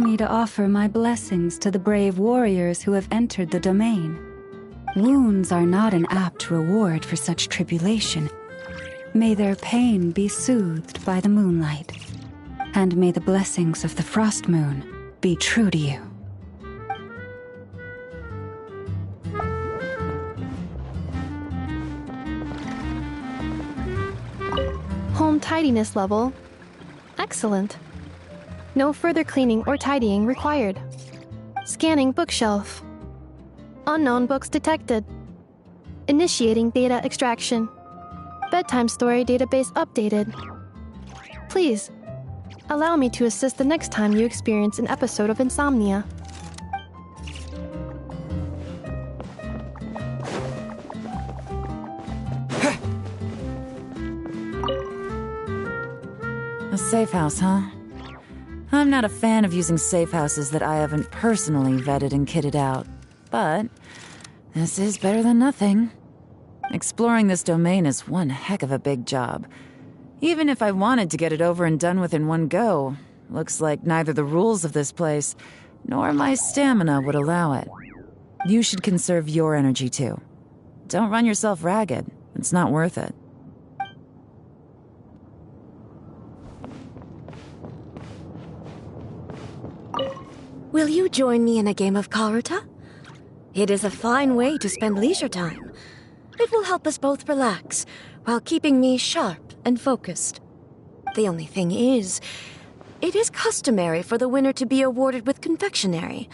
me to offer my blessings to the brave warriors who have entered the domain. Wounds are not an apt reward for such tribulation. May their pain be soothed by the moonlight, and may the blessings of the Frost Moon be true to you. Home tidiness level. Excellent. No further cleaning or tidying required. Scanning bookshelf. Unknown books detected. Initiating data extraction. Bedtime story database updated. Please, allow me to assist the next time you experience an episode of insomnia. A safe house, huh? I'm not a fan of using safe houses that I haven't personally vetted and kitted out. But this is better than nothing. Exploring this domain is one heck of a big job. Even if I wanted to get it over and done with in one go, looks like neither the rules of this place nor my stamina would allow it. You should conserve your energy too. Don't run yourself ragged. It's not worth it. Will you join me in a game of Karuta? It is a fine way to spend leisure time. It will help us both relax, while keeping me sharp and focused. The only thing is, it is customary for the winner to be awarded with confectionery,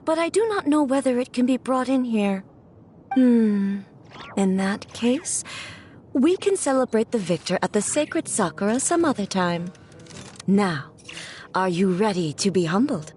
but I do not know whether it can be brought in here. In that case, we can celebrate the victor at the Sacred Sakura some other time. Now, are you ready to be humbled?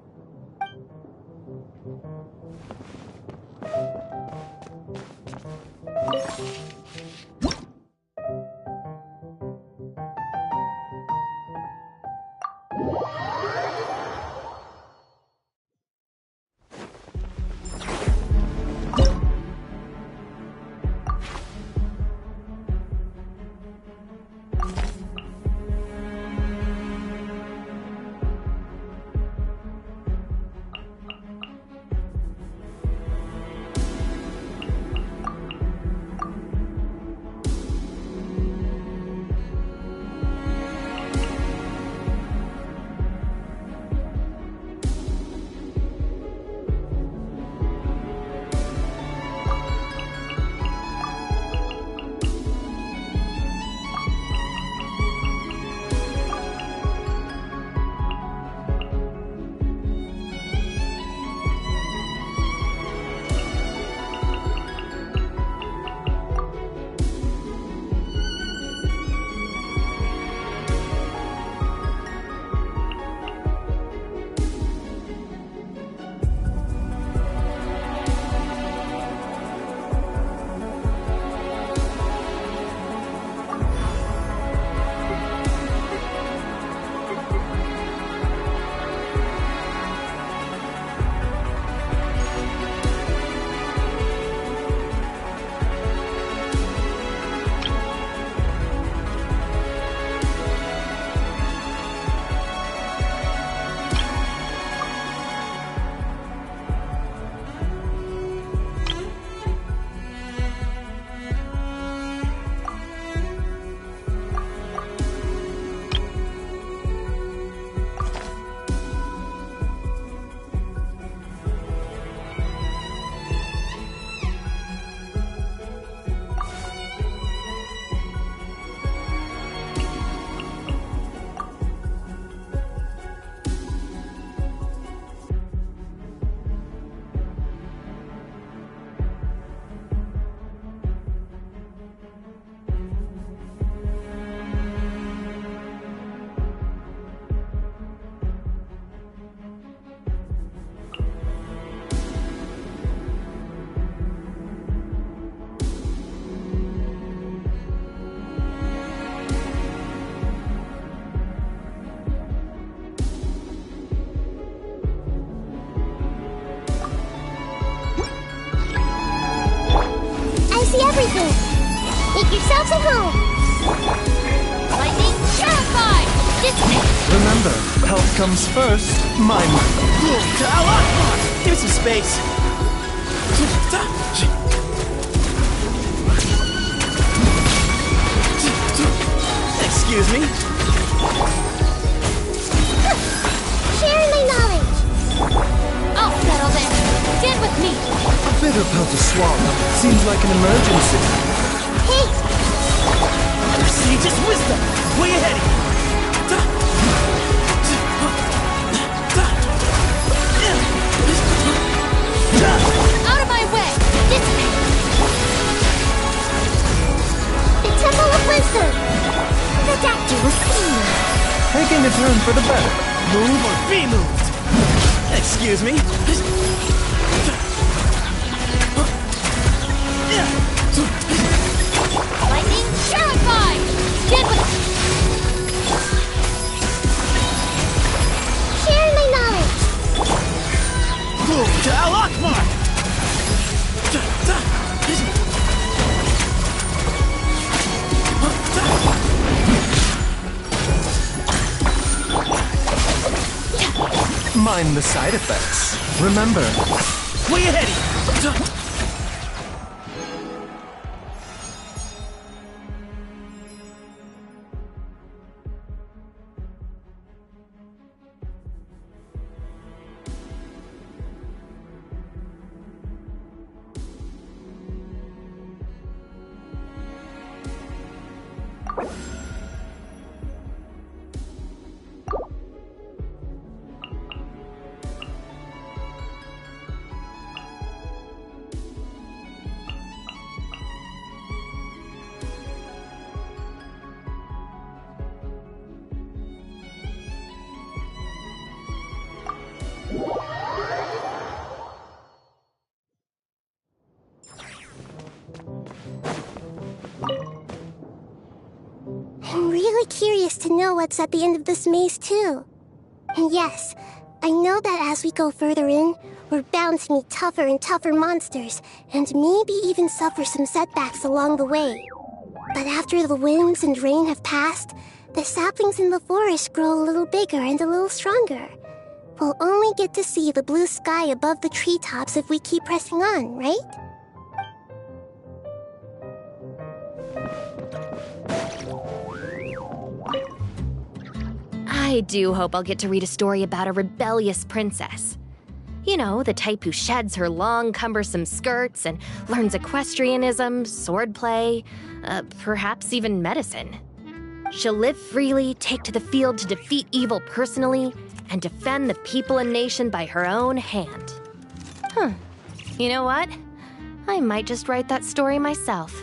everything. Make yourselves at home. Lightning terrified! Remember, health comes first. Mine. Give me some space. Excuse me? Share my knowledge. I'll settle this. Stand with me. A bitter pill to swallow. Seems like an emergency. Hey! Sage's wisdom! Way ahead! Out of my way! This way! The Temple of Wisdom! The doctor will see me. Taking a turn for the better. Move or be moved! Excuse me? Lightning terrified! Stand with Share my knowledge! Move to Al Akbar! Mind the side effects. Remember. Way ahead! I'm really curious to know what's at the end of this maze, too. And yes, I know that as we go further in, we're bound to meet tougher and tougher monsters, and maybe even suffer some setbacks along the way. But after the winds and rain have passed, the saplings in the forest grow a little bigger and a little stronger. We'll only get to see the blue sky above the treetops if we keep pressing on, right? I do hope I'll get to read a story about a rebellious princess. You know, the type who sheds her long, cumbersome skirts and learns equestrianism, swordplay, perhaps even medicine. She'll live freely, take to the field to defeat evil personally, and defend the people and nation by her own hand. You know what? I might just write that story myself.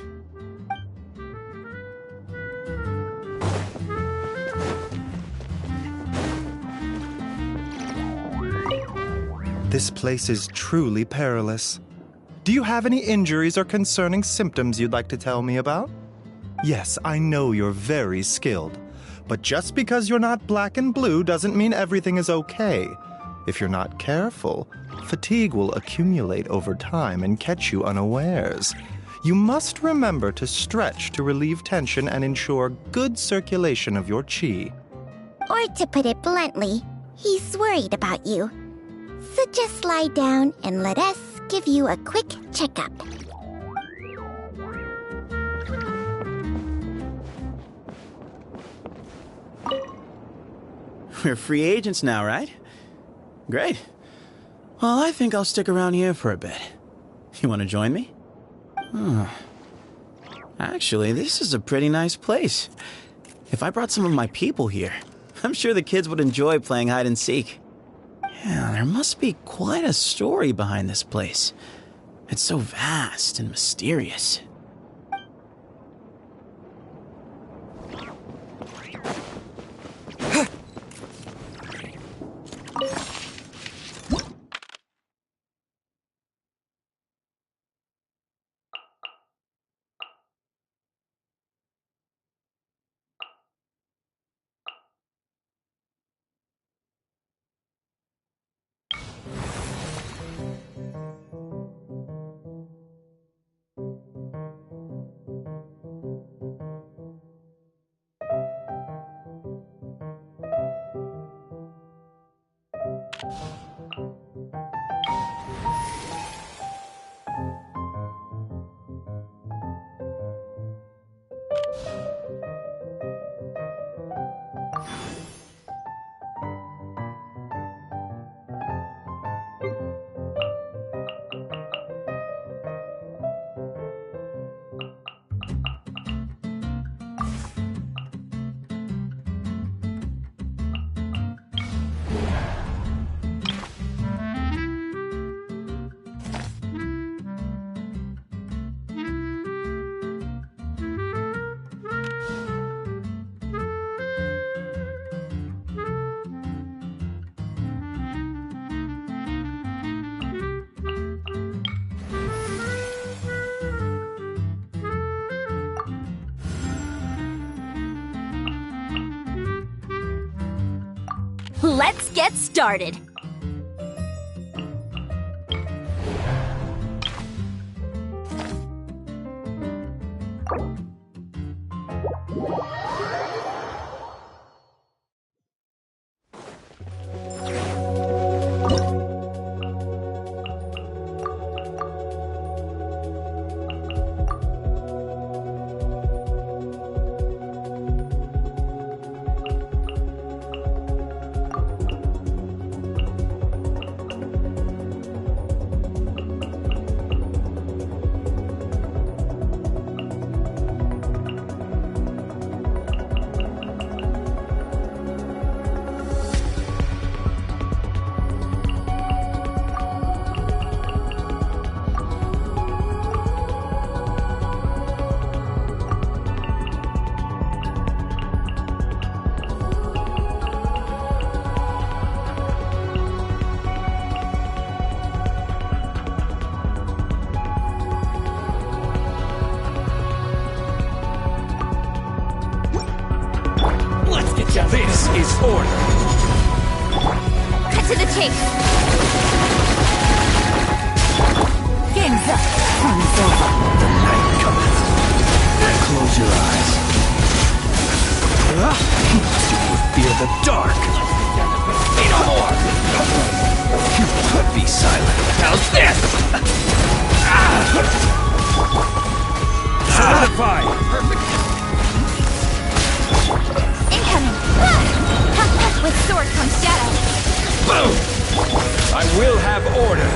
This place is truly perilous. Do you have any injuries or concerning symptoms you'd like to tell me about? Yes, I know you're very skilled. But just because you're not black and blue doesn't mean everything is okay. If you're not careful, fatigue will accumulate over time and catch you unawares. You must remember to stretch to relieve tension and ensure good circulation of your chi. Or to put it bluntly, he's worried about you. So just lie down and let us give you a quick checkup. We're free agents now, right? Great. Well, I think I'll stick around here for a bit. You want to join me? Actually, this is a pretty nice place. If I brought some of my people here, I'm sure the kids would enjoy playing hide and seek. Yeah, there must be quite a story behind this place. It's so vast and mysterious. get started. This is order. Cut to the chase. Game's up. Fun's over. The night cometh. Close your eyes. Do you fear the dark? Be no more! Be silent. How's this? Solidify! Perfect. Incoming! With sword comes shadow. Boom! I will have order.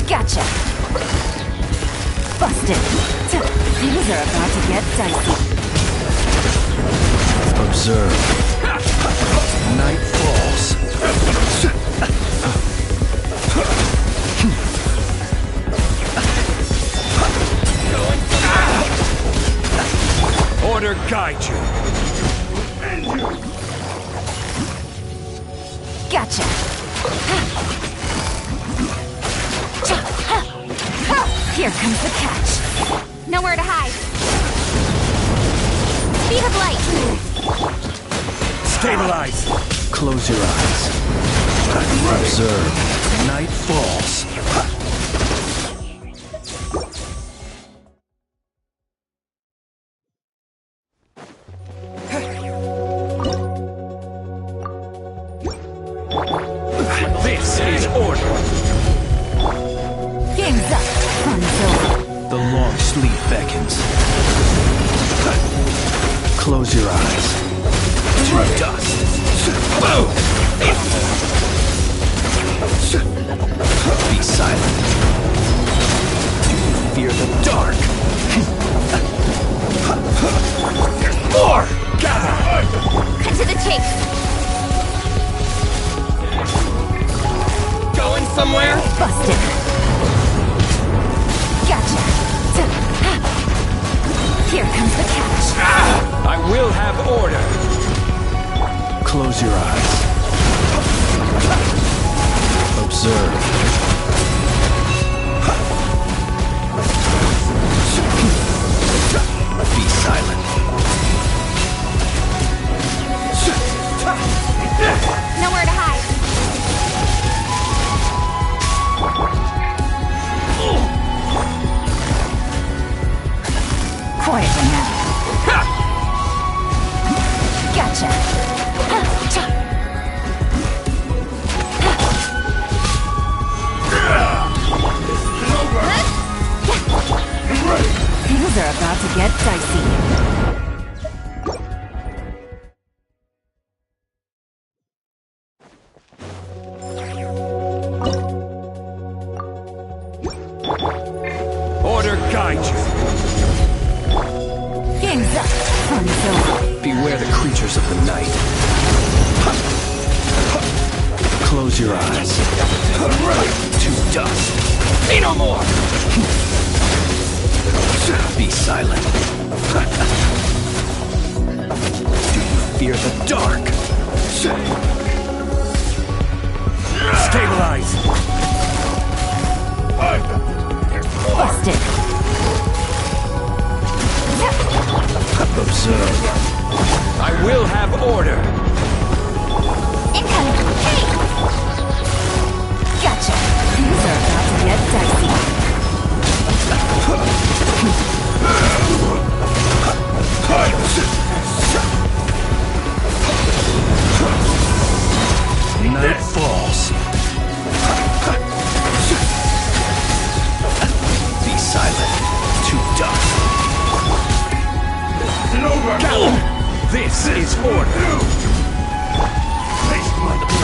Gotcha. Busted. Things are about to get dicey. Observe. Night falls. Order guide you. Gotcha. Here comes the catch. Nowhere to hide. Speed of light. Stabilize. Close your eyes. Observe. Night falls. This is order. Game's up. Fun's over. The long sleep beckons. Close your eyes. To dust. Boom! Be silent. Do you fear the dark? More! Gather! Cut to the chase. Going somewhere? Busted. Gotcha. Here comes the catch. I will have order. Close your eyes. Observe. Be silent. Nowhere to hide. Quietly now. Gotcha. Things are about to get dicey. Order guide you. Game's up. Fun's over. Beware the creatures of the night. Close your eyes. To dust. Be no more! Be silent. Do you fear the dark? Stabilize! Busted. Observe. I will have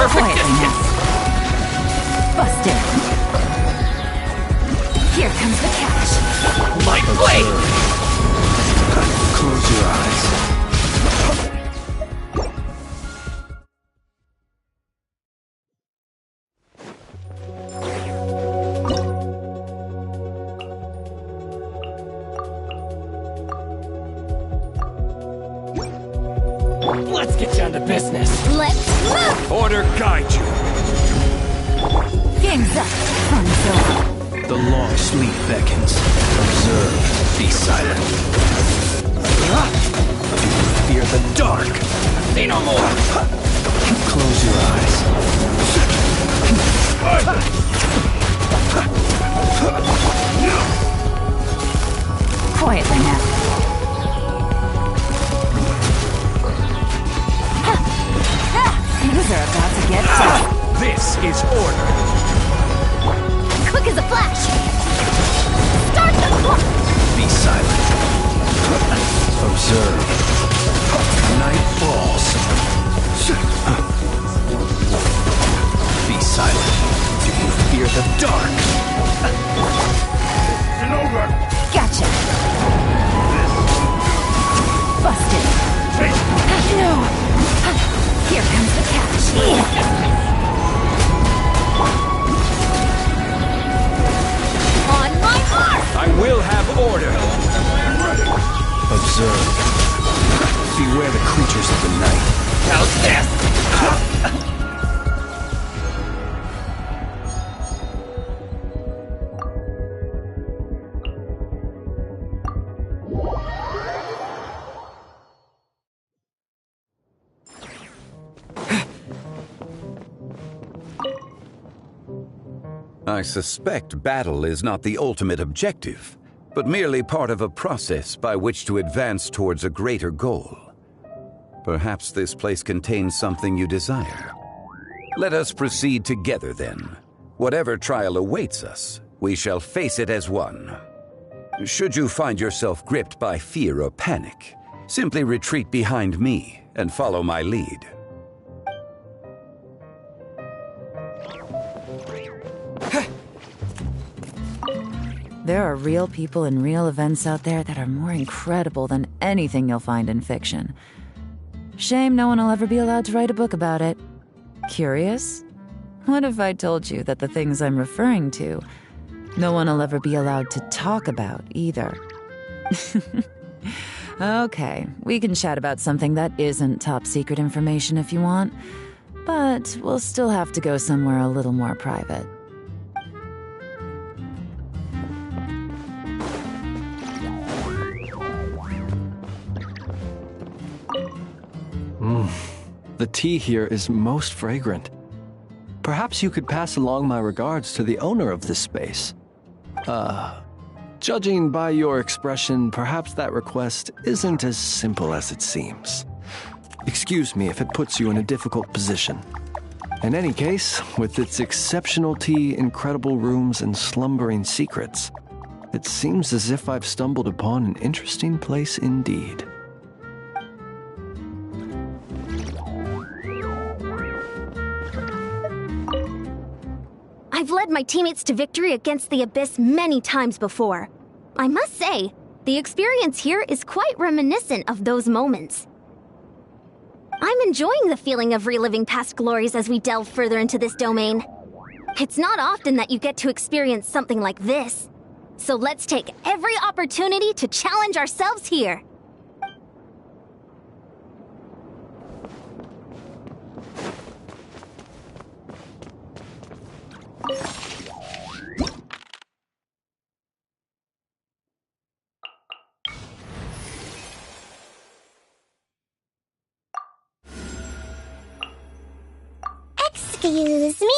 perfect distance! Busted. Here comes the catch. Light blade! Close your eyes. Let's get down to business. Let's move! Order guide you. Game's up. Fun's over. The long sleep beckons. Observe. Be silent. Fear the dark. Say no more. Close your eyes. Quietly now. These are about to get tough. This is order. Quick as a flash! Start the clock! Be silent. Observe. Night falls. Be silent. Do you fear the dark? Gotcha. Busted. No. Here comes the catch. On my mark! I will have order. Observe. Beware the creatures of the night. How's this? I suspect battle is not the ultimate objective, but merely part of a process by which to advance towards a greater goal. Perhaps this place contains something you desire. Let us proceed together then. Whatever trial awaits us, we shall face it as one. Should you find yourself gripped by fear or panic, simply retreat behind me and follow my lead. There are real people and real events out there that are more incredible than anything you'll find in fiction. Shame no one will ever be allowed to write a book about it. Curious? What if I told you that the things I'm referring to, no one will ever be allowed to talk about either? Okay, we can chat about something that isn't top secret information if you want, but we'll still have to go somewhere a little more private. The tea here is most fragrant. Perhaps you could pass along my regards to the owner of this space. Judging by your expression, perhaps that request isn't as simple as it seems. Excuse me if it puts you in a difficult position. In any case, with its exceptional tea, incredible rooms, and slumbering secrets, it seems as if I've stumbled upon an interesting place indeed. I've led my teammates to victory against the Abyss many times before. I must say, the experience here is quite reminiscent of those moments. I'm enjoying the feeling of reliving past glories as we delve further into this domain. It's not often that you get to experience something like this. So let's take every opportunity to challenge ourselves here. Excuse me?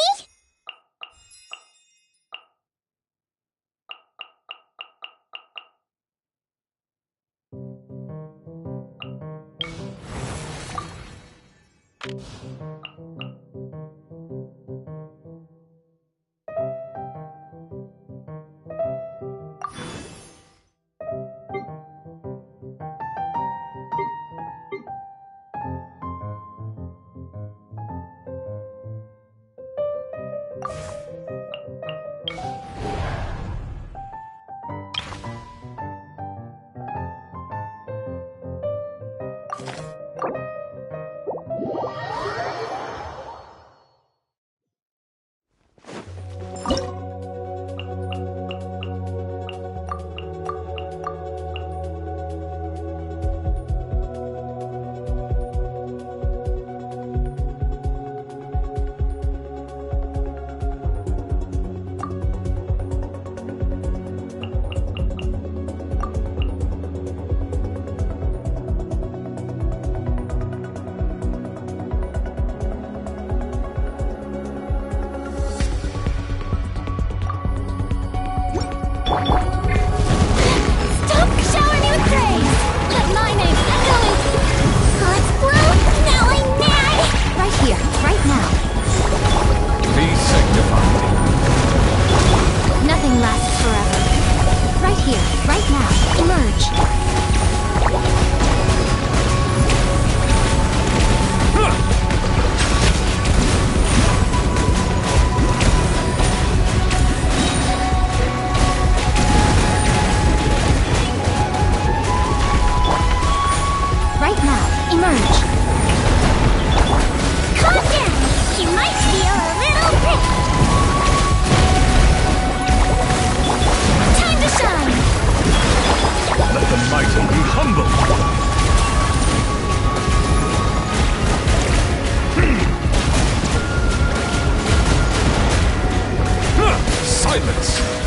Silence!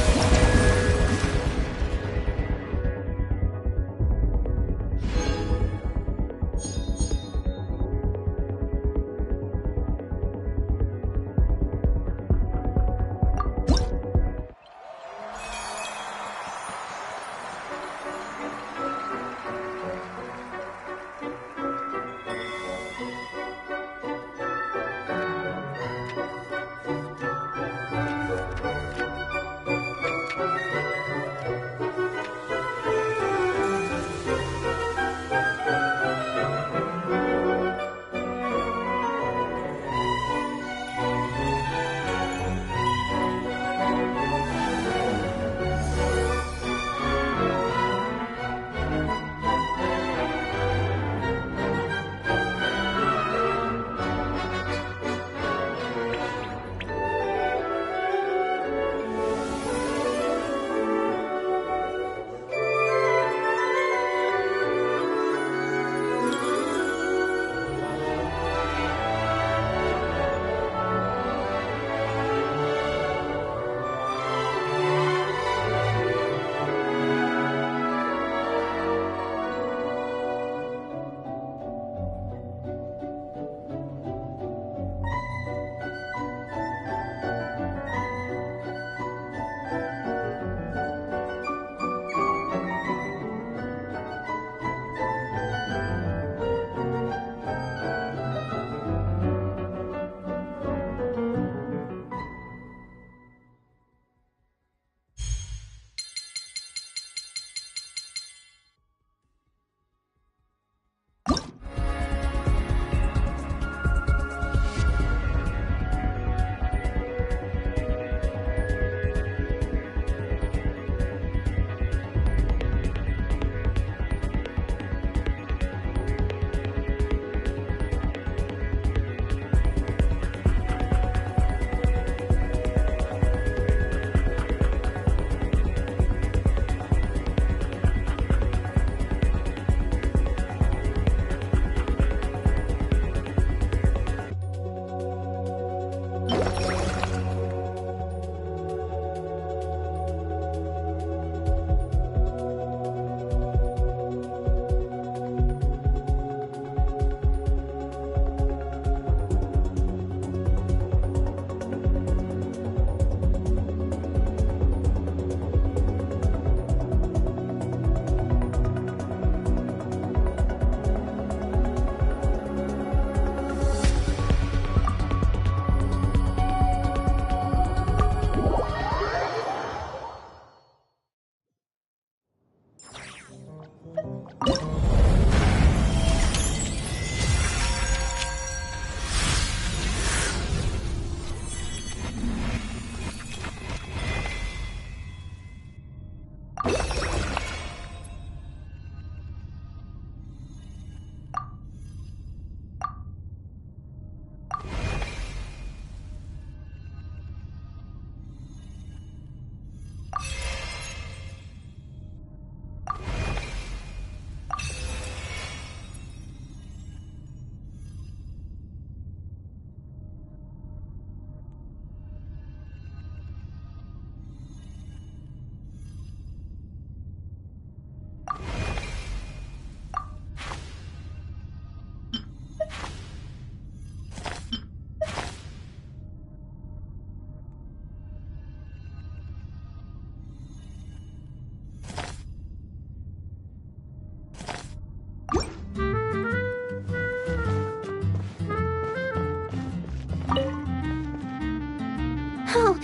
Oh,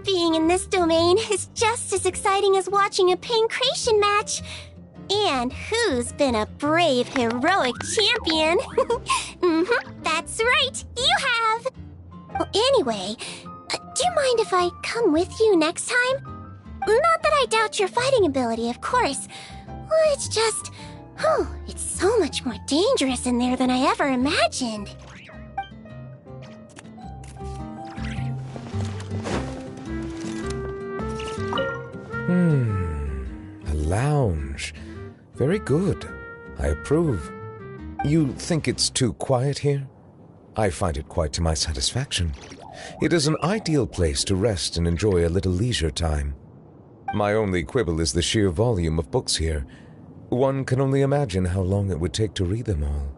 being in this domain is just as exciting as watching a pancration match. And who's been a brave, heroic champion? That's right, you have! Well, anyway, do you mind if I come with you next time? Not that I doubt your fighting ability, of course. Well, it's just... Oh, it's so much more dangerous in there than I ever imagined. A lounge. Very good. I approve. You think it's too quiet here? I find it quite to my satisfaction. It is an ideal place to rest and enjoy a little leisure time. My only quibble is the sheer volume of books here. One can only imagine how long it would take to read them all.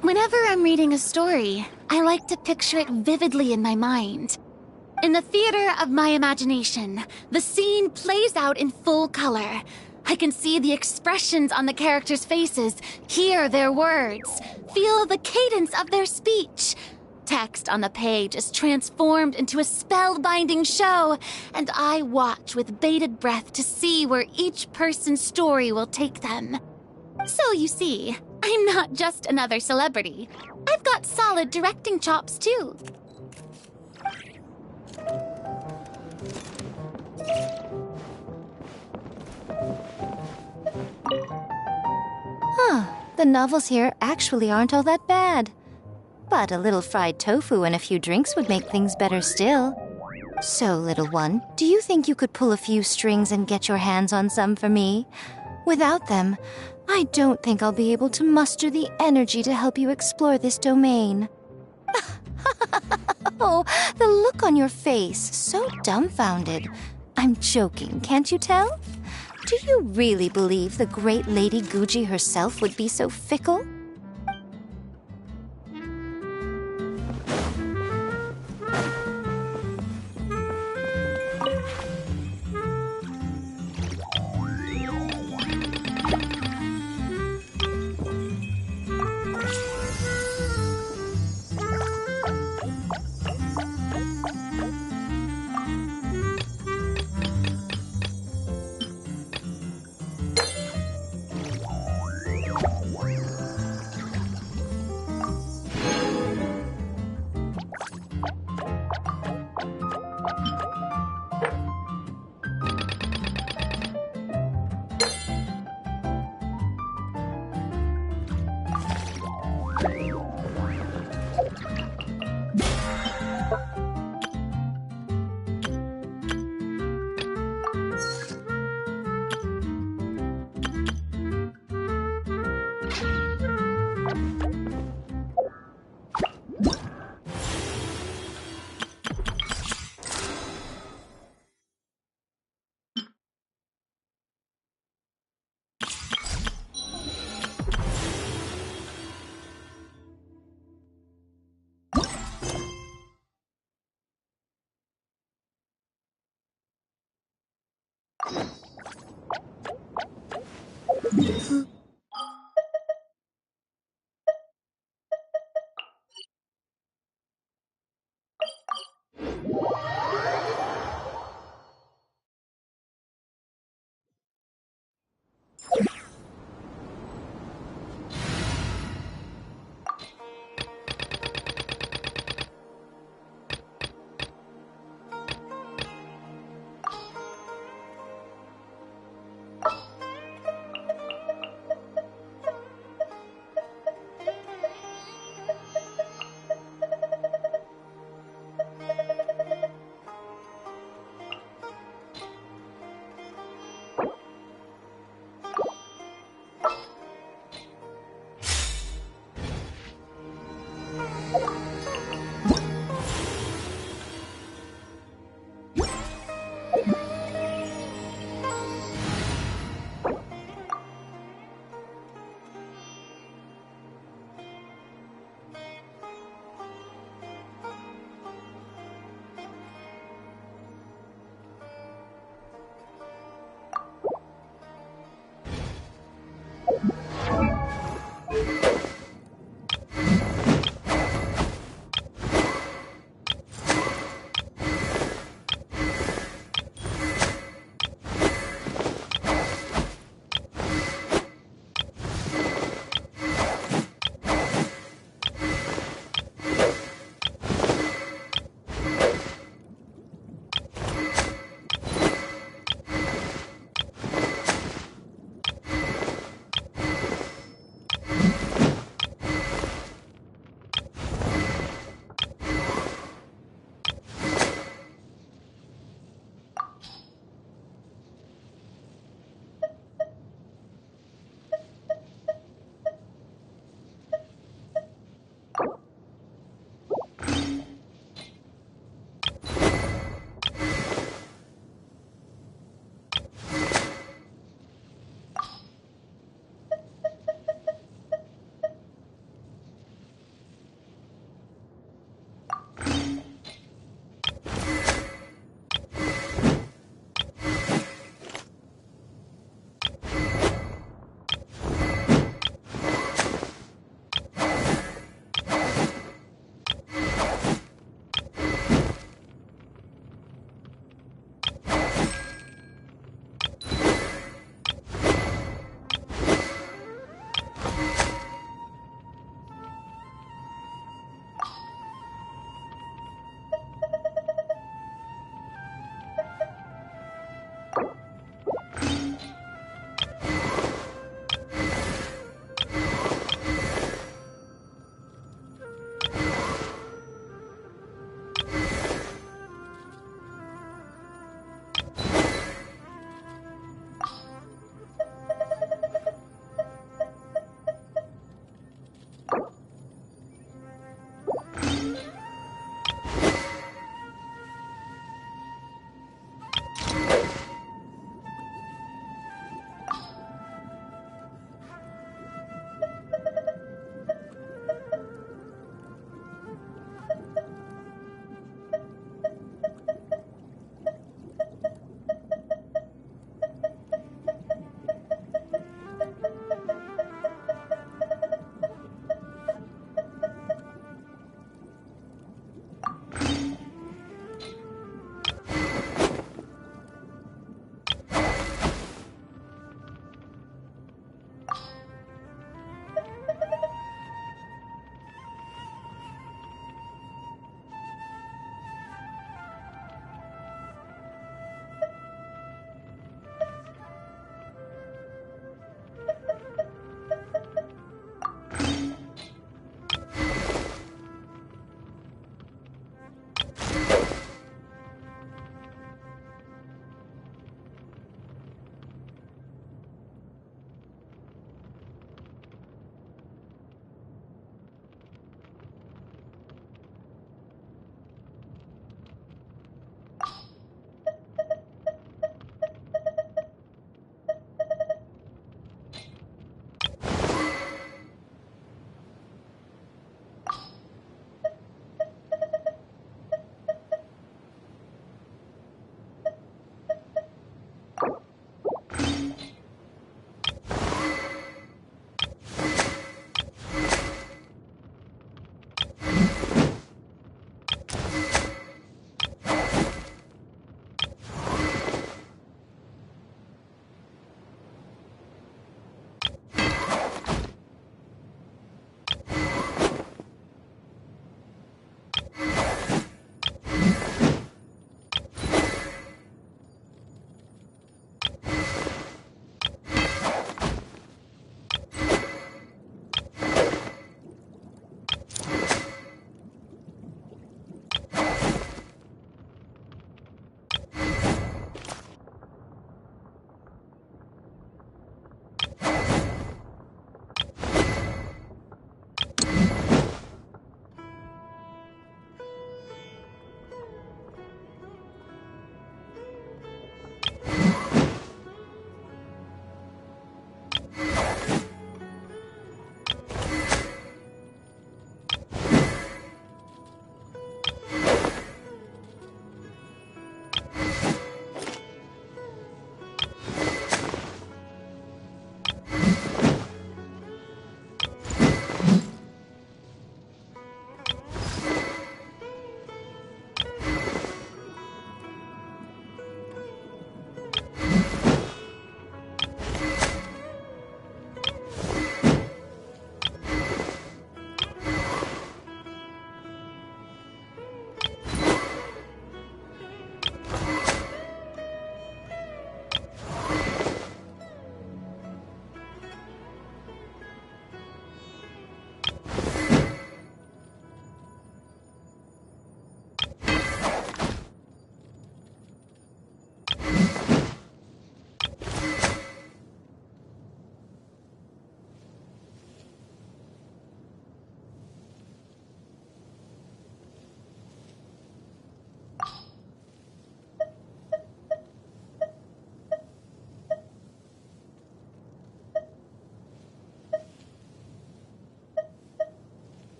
Whenever I'm reading a story, I like to picture it vividly in my mind. In the theater of my imagination, the scene plays out in full color. I can see the expressions on the characters' faces, hear their words, feel the cadence of their speech. Text on the page is transformed into a spellbinding show, and I watch with bated breath to see where each person's story will take them. So you see, I'm not just another celebrity. I've got solid directing chops, too. The novels here actually aren't all that bad. But a little fried tofu and a few drinks would make things better still. So, little one, do you think you could pull a few strings and get your hands on some for me? Without them, I don't think I'll be able to muster the energy to help you explore this domain. Oh, the look on your face, so dumbfounded. I'm joking, can't you tell? Do you really believe the great Lady Guji herself would be so fickle?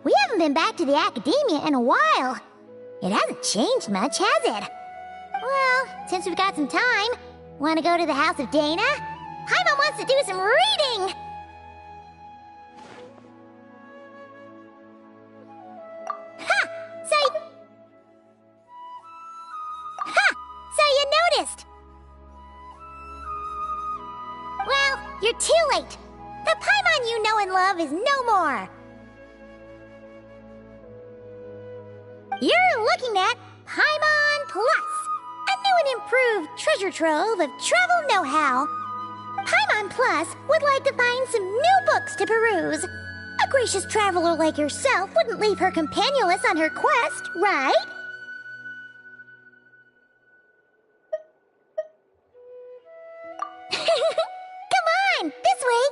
We haven't been back to the academia in a while. It hasn't changed much, has it? Well, since we've got some time, want to go to the house of Dana? Paimon wants to do some reading! Ha! So you noticed! Well, you're too late. The Paimon you know and love is no more. You're looking at Paimon Plus, a new and improved treasure trove of travel know-how. Paimon Plus would like to find some new books to peruse. A gracious traveler like yourself wouldn't leave her companionless on her quest, right? Come on, this way!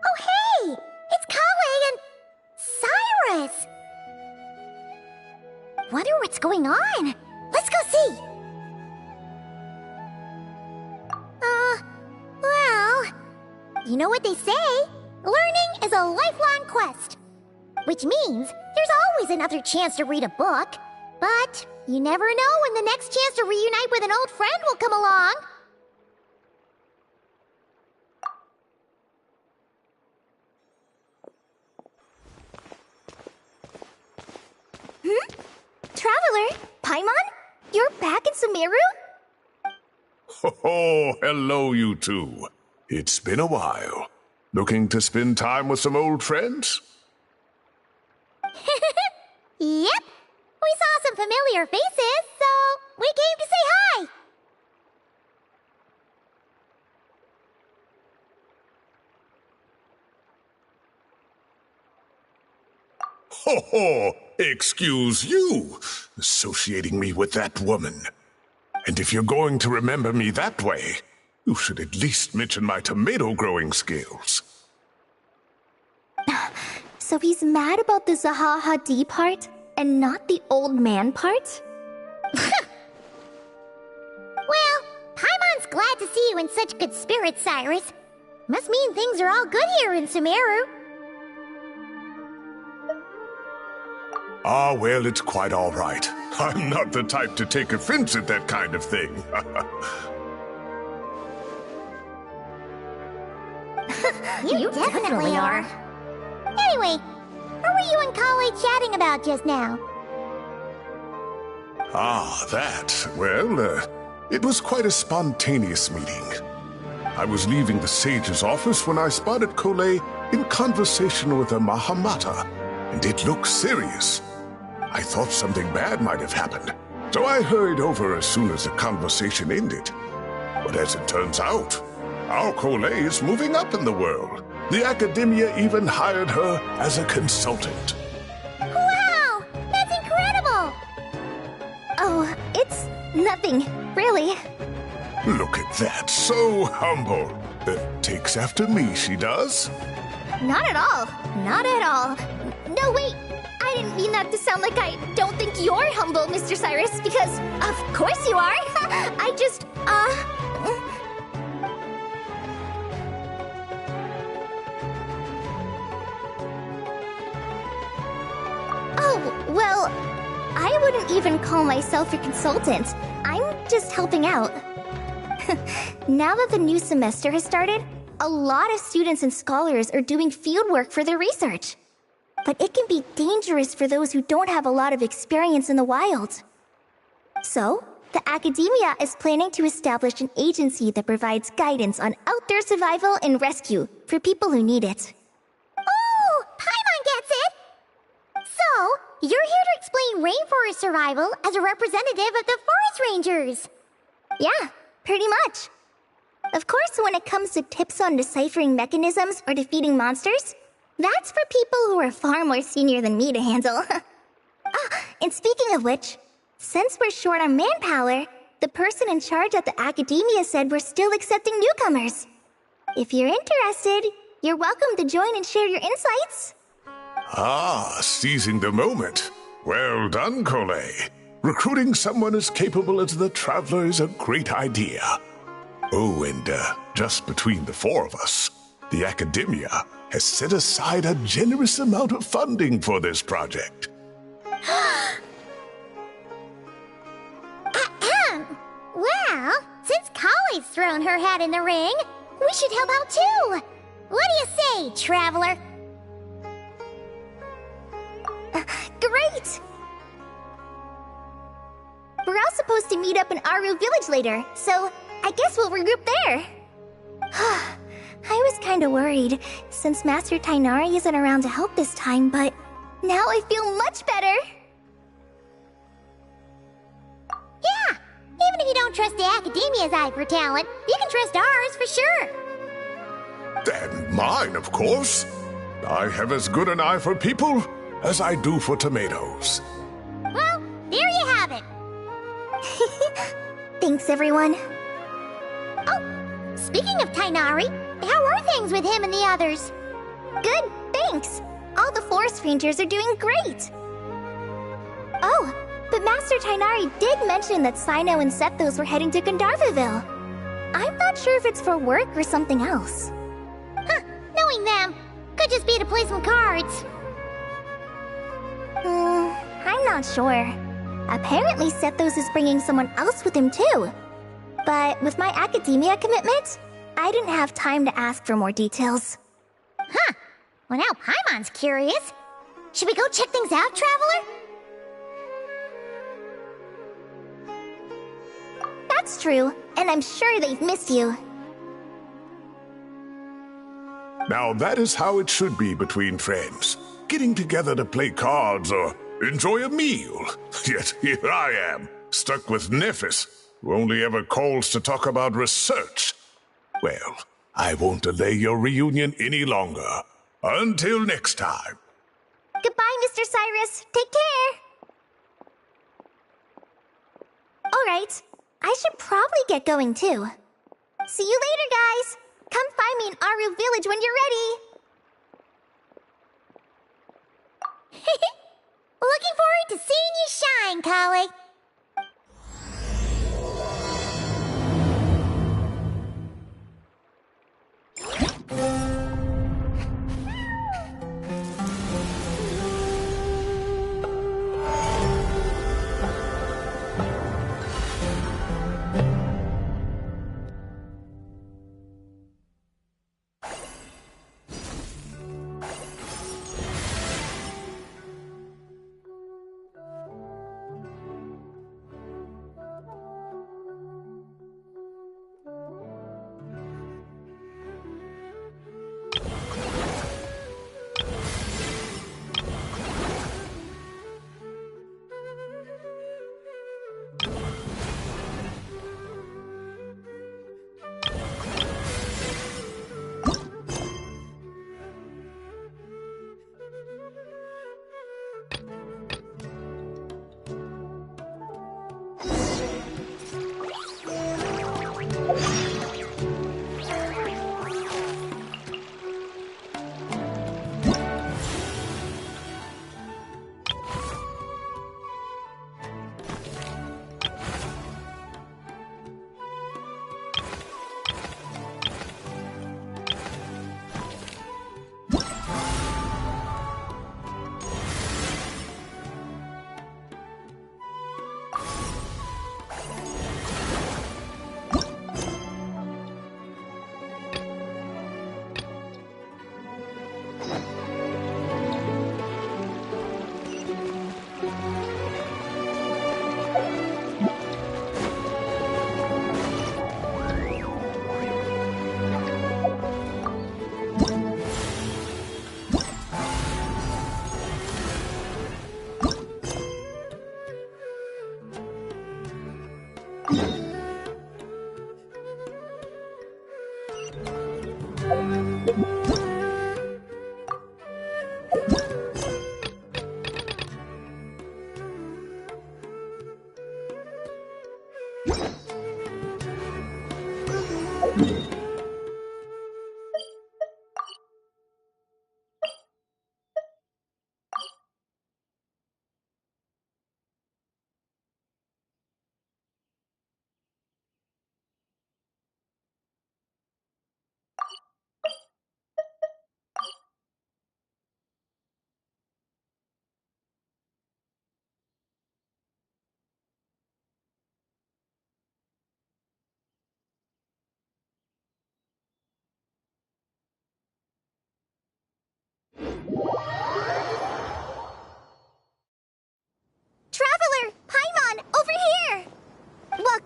Oh, hey! It's Kale and Cyrus! Wonder what's going on. Let's go see. Well, you know what they say. Learning is a lifelong quest. Which means there's always another chance to read a book. But you never know when the next chance to reunite with an old friend will come along. Traveler, Paimon? You're back in Sumeru? Oh, hello, you two. It's been a while. Looking to spend time with some old friends? Yep. We saw some familiar faces, so we came to say hi. Ho ho! Excuse you, associating me with that woman. And if you're going to remember me that way, you should at least mention my tomato growing skills. So he's mad about the Zaha Hadid part, and not the old man part? Well, Paimon's glad to see you in such good spirits, Cyrus. Must mean things are all good here in Sumeru. Ah, well, it's quite all right. I'm not the type to take offense at that kind of thing. You definitely are. Anyway, what were you and Kale chatting about just now? Ah, that. Well, it was quite a spontaneous meeting. I was leaving the sage's office when I spotted Kole in conversation with a Mahamata, and it looked serious. I thought something bad might have happened, so I hurried over as soon as the conversation ended. But as it turns out, our Kole is moving up in the world. The academia even hired her as a consultant. Wow! That's incredible! Oh, it's nothing, really. Look at that, so humble. Takes after me, she does. Not at all. Not at all. No, wait. I didn't mean that to sound like I don't think you're humble, Mr. Cyrus, because of course you are. I just, Oh, well, I wouldn't even call myself a consultant. I'm just helping out. Now that the new semester has started, a lot of students and scholars are doing fieldwork for their research. But it can be dangerous for those who don't have a lot of experience in the wild. So, the academia is planning to establish an agency that provides guidance on outdoor survival and rescue for people who need it. Oh, Paimon gets it! So, you're here to explain rainforest survival as a representative of the forest rangers! Yeah, pretty much. Of course, when it comes to tips on deciphering mechanisms or defeating monsters, That's for people who are far more senior than me to handle. And speaking of which, since we're short on manpower, the person in charge at the academia said we're still accepting newcomers. If you're interested, you're welcome to join and share your insights. Ah, seizing the moment. Well done, Collet. Recruiting someone as capable as the Traveler is a great idea. Oh, and just between the four of us, the Academia has set aside a generous amount of funding for this project. Well, since Collie's thrown her hat in the ring, we should help out too. What do you say, Traveler? Great! We're all supposed to meet up in Aru Village later, so I guess we'll regroup there. I was kinda worried, since Master Tainari isn't around to help this time, but now I feel much better. Yeah, even if you don't trust the Academia's eye for talent, you can trust ours for sure. And mine, of course. I have as good an eye for people as I do for tomatoes. Well, there you have it. Thanks, everyone. Oh, speaking of Tainari, how are things with him and the others? Good, thanks. All the forest rangers are doing great. Oh, but Master Tainari did mention that Sino and Sethos were heading to Gandharvaville. I'm not sure if it's for work or something else. Huh, knowing them, could just be to play some cards. I'm not sure. Apparently Sethos is bringing someone else with him too. But with my academia commitment, I didn't have time to ask for more details. Huh, well now Paimon's curious. Should we go check things out, Traveler? That's true, and I'm sure they've missed you. Now that is how it should be between friends. Getting together to play cards or enjoy a meal. Yet here I am, stuck with Nephis, who only ever calls to talk about research. Well, I won't delay your reunion any longer. Until next time. Goodbye, Mr. Cyrus. Take care. Alright, I should probably get going too. See you later, guys. Come find me in Aru Village when you're ready. Looking forward to seeing you shine, Collie.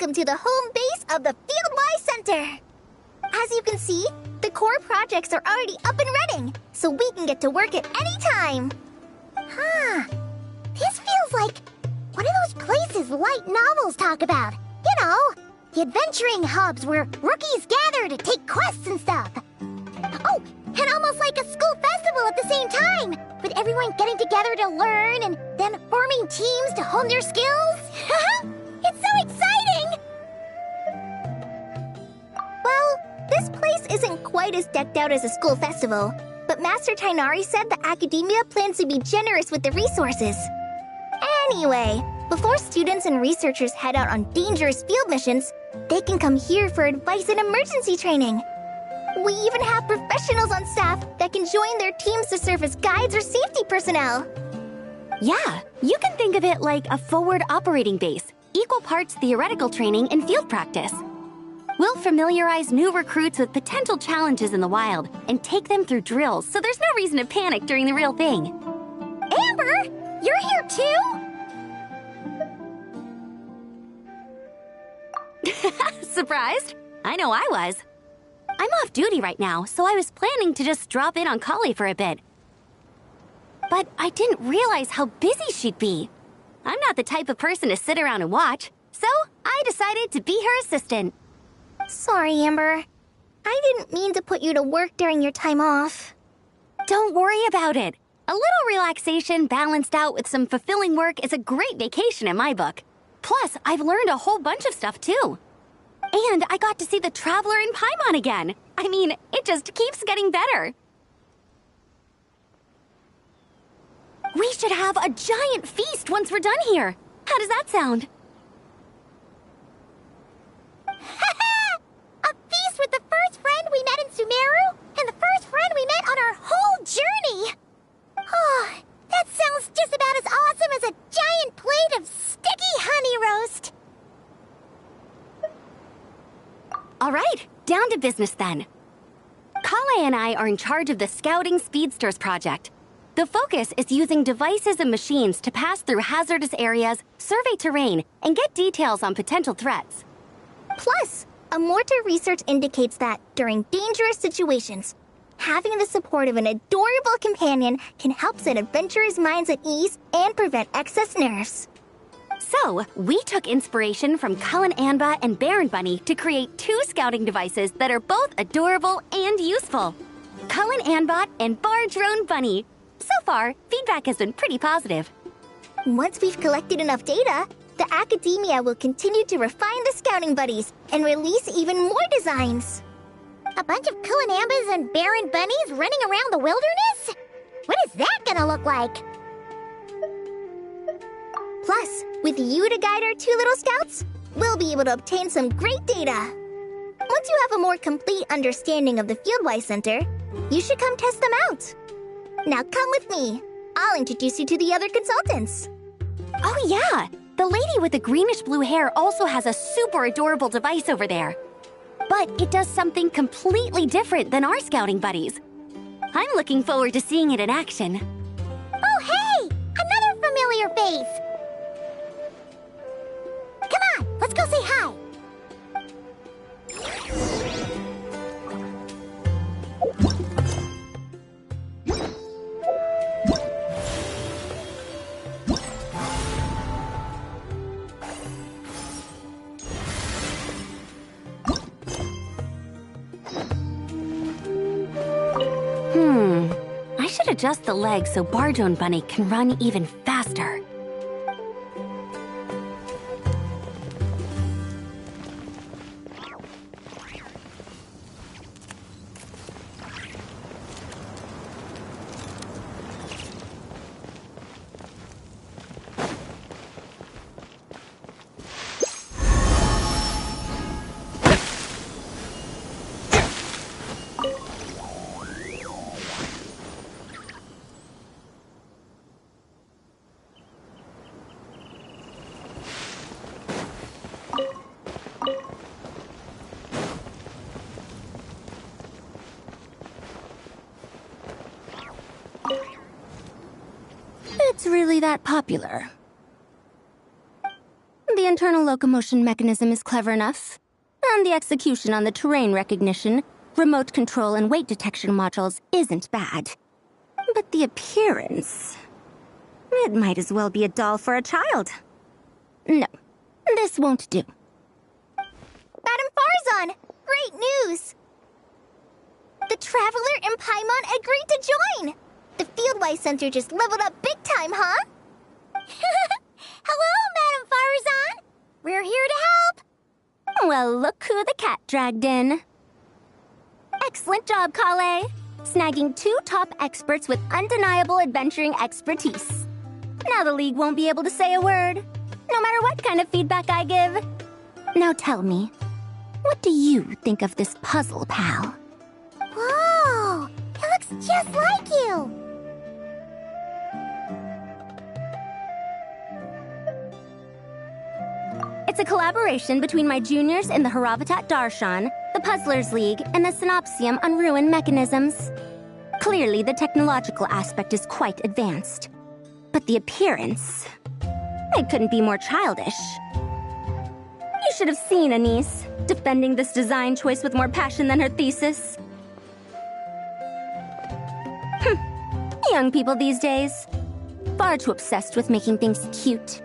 Welcome to the home base of the Fieldwise Center. As you can see, the core projects are already up and running, so we can get to work at any time. Huh. This feels like one of those places light novels talk about. You know, the adventuring hubs where rookies gather to take quests and stuff. Oh, and almost like a school festival at the same time, with everyone getting together to learn and then forming teams to hone their skills. It's so exciting! Well, this place isn't quite as decked out as a school festival, but Master Tainari said the Academia plans to be generous with the resources. Anyway, before students and researchers head out on dangerous field missions, they can come here for advice and emergency training. We even have professionals on staff that can join their teams to serve as guides or safety personnel. Yeah, you can think of it like a forward operating base, equal parts theoretical training and field practice. We'll familiarize new recruits with potential challenges in the wild and take them through drills so there's no reason to panic during the real thing. Amber, you're here too? Surprised? I know I was. I'm off duty right now, so I was planning to just drop in on Kali for a bit. But I didn't realize how busy she'd be. I'm not the type of person to sit around and watch, so I decided to be her assistant. Sorry, Amber. I didn't mean to put you to work during your time off. Don't worry about it. A little relaxation balanced out with some fulfilling work is a great vacation in my book. Plus, I've learned a whole bunch of stuff too. And I got to see the Traveler in Paimon again. I mean, it just keeps getting better. We should have a giant feast once we're done here. How does that sound? A feast with the first friend we met in Sumeru, and the first friend we met on our whole journey! Oh, that sounds just about as awesome as a giant plate of sticky honey roast! All right, down to business then. Kale and I are in charge of the Scouting Speedsters project. The focus is using devices and machines to pass through hazardous areas, survey terrain, and get details on potential threats. Plus, Amorta research indicates that, during dangerous situations, having the support of an adorable companion can help set adventurers' minds at ease and prevent excess nerves. So, we took inspiration from Cullen Anba and Baron Bunny to create 2 scouting devices that are both adorable and useful. Cullen Anbot and Bar Drone Bunny. So far, feedback has been pretty positive. Once we've collected enough data, the Academia will continue to refine the scouting buddies and release even more designs. A bunch of Cullen Ambas and Baron Bunnies running around the wilderness? What is that gonna look like? Plus, with you to guide our 2 little scouts, we'll be able to obtain some great data. Once you have a more complete understanding of the Fieldwise Center, you should come test them out. Now come with me. I'll introduce you to the other consultants. Oh yeah, the lady with the greenish-blue hair also has a super adorable device over there. But it does something completely different than our scouting buddies. I'm looking forward to seeing it in action. Oh hey! Another familiar face! Come on, let's go say hi! I should adjust the legs so Bardrone Bunny can run even faster. It's really that popular. The internal locomotion mechanism is clever enough, and the execution on the terrain recognition, remote control, and weight detection modules isn't bad. But the appearance... it might as well be a doll for a child. No, this won't do. Madame Farzan, great news! The Traveler and Paimon agreed to join! The Fieldwise Center just leveled up big time, huh? Hello, Madame Farzan! We're here to help! Well, look who the cat dragged in. Excellent job, Kale. Snagging 2 top experts with undeniable adventuring expertise. Now the League won't be able to say a word, no matter what kind of feedback I give. Now tell me, what do you think of this puzzle, pal? Whoa! It looks just like you! It's a collaboration between my juniors in the Haravatat Darshan, the Puzzlers League, and the Synopsium on Ruin Mechanisms. Clearly, the technological aspect is quite advanced. But the appearance... it couldn't be more childish. You should have seen Anise, defending this design choice with more passion than her thesis. Young people these days. Far too obsessed with making things cute.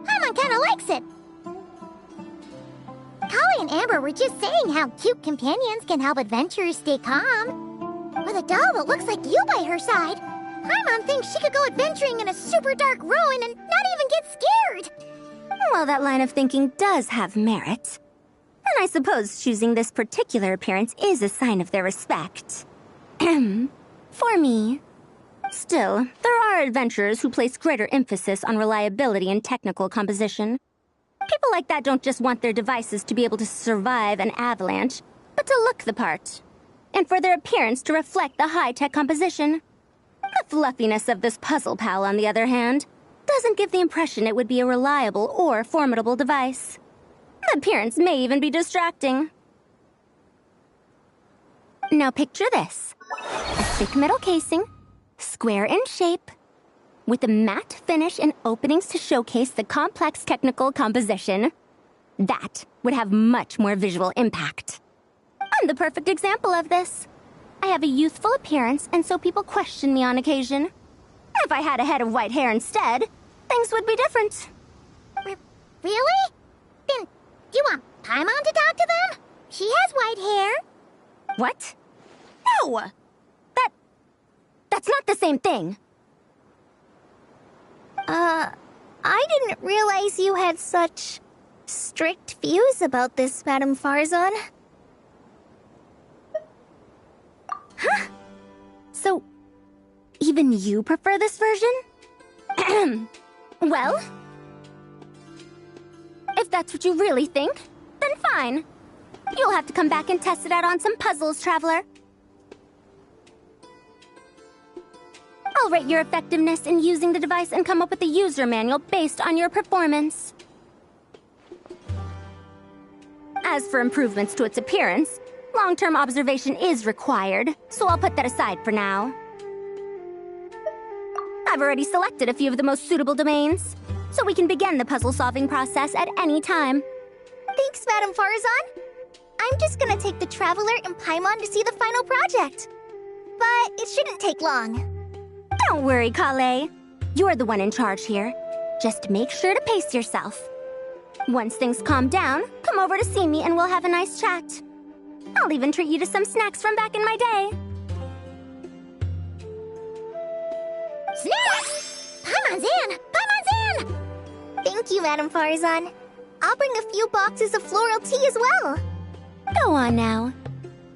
Paimon kinda likes it. Kali and Amber were just saying how cute companions can help adventurers stay calm. With a doll that looks like you by her side, Paimon thinks she could go adventuring in a super dark ruin and not even get scared. Well, that line of thinking does have merit. And I suppose choosing this particular appearance is a sign of their respect. For me. Still, there are adventurers who place greater emphasis on reliability and technical composition. People like that don't just want their devices to be able to survive an avalanche, but to look the part. And for their appearance to reflect the high-tech composition. The fluffiness of this puzzle pal, on the other hand, doesn't give the impression it would be a reliable or formidable device. The appearance may even be distracting. Now picture this. A thick metal casing, square in shape, with a matte finish and openings to showcase the complex technical composition. That would have much more visual impact. I'm the perfect example of this. I have a youthful appearance, and so people question me on occasion. If I had a head of white hair instead, things would be different. Really? Then, do you want Paimon to talk to them? She has white hair. What? No! That's not the same thing. I didn't realize you had such strict views about this, Madame Farzan. Huh? So, even you prefer this version? Well, if that's what you really think, then fine. You'll have to come back and test it out on some puzzles, Traveler. I'll rate your effectiveness in using the device and come up with a user manual based on your performance. As for improvements to its appearance, long-term observation is required, so I'll put that aside for now. I've already selected a few of the most suitable domains, so we can begin the puzzle-solving process at any time. Thanks, Madame Farzan. I'm just gonna take the Traveler and Paimon to see the final project. But it shouldn't take long. Don't worry, Kale. You're the one in charge here. Just make sure to pace yourself. Once things calm down, come over to see me and we'll have a nice chat. I'll even treat you to some snacks from back in my day. Snacks! Paimon's in! Paimon's in! Thank you, Madame Farzan. I'll bring a few boxes of floral tea as well. Go on now.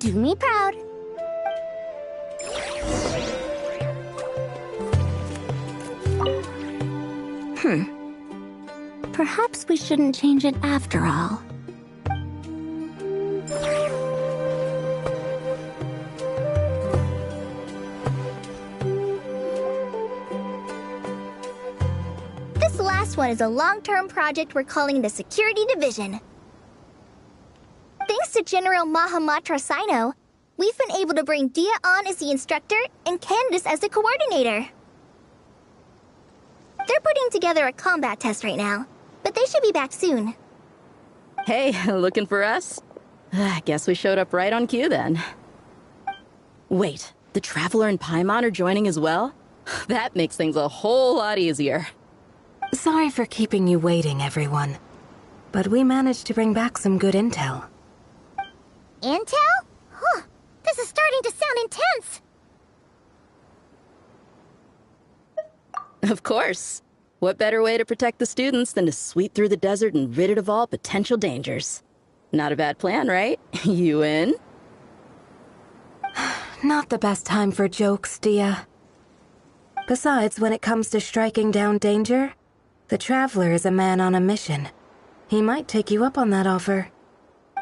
Do me proud. Perhaps we shouldn't change it after all. This last one is a long-term project we're calling the Security Division. Thanks to General Mahamatra Sino, we've been able to bring Dia on as the instructor and Candace as the coordinator. They're putting together a combat test right now, but they should be back soon. Hey, looking for us? Guess we showed up right on cue then. Wait, the Traveler and Paimon are joining as well? That makes things a whole lot easier. Sorry for keeping you waiting, everyone. But we managed to bring back some good intel. Intel? Huh, this is starting to sound intense. Of course. What better way to protect the students than to sweep through the desert and rid it of all potential dangers? Not a bad plan, right? You in? Not the best time for jokes, Dia. Besides, when it comes to striking down danger, the Traveler is a man on a mission. He might take you up on that offer.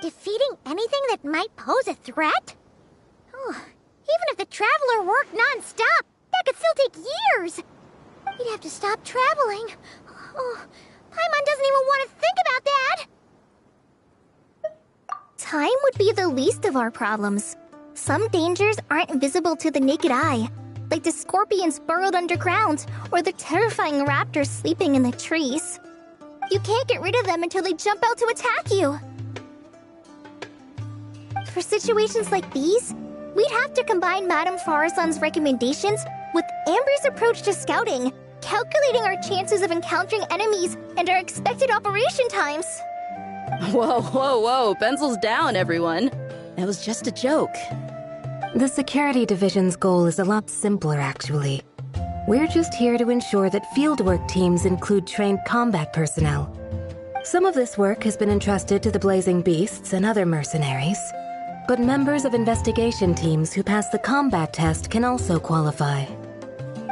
Defeating anything that might pose a threat? Oh, even if the Traveler worked non-stop, that could still take years. We'd have to stop traveling. Oh, Paimon doesn't even want to think about that. Time would be the least of our problems. Some dangers aren't visible to the naked eye, like the scorpions burrowed underground or the terrifying raptors sleeping in the trees. You can't get rid of them until they jump out to attack you. For situations like these, we'd have to combine Madame Farason's recommendations with Amber's approach to scouting, calculating our chances of encountering enemies and our expected operation times. Whoa, whoa, whoa, pencils down, everyone. That was just a joke. The Security Division's goal is a lot simpler, actually. We're just here to ensure that fieldwork teams include trained combat personnel. Some of this work has been entrusted to the Blazing Beasts and other mercenaries, but members of investigation teams who pass the combat test can also qualify.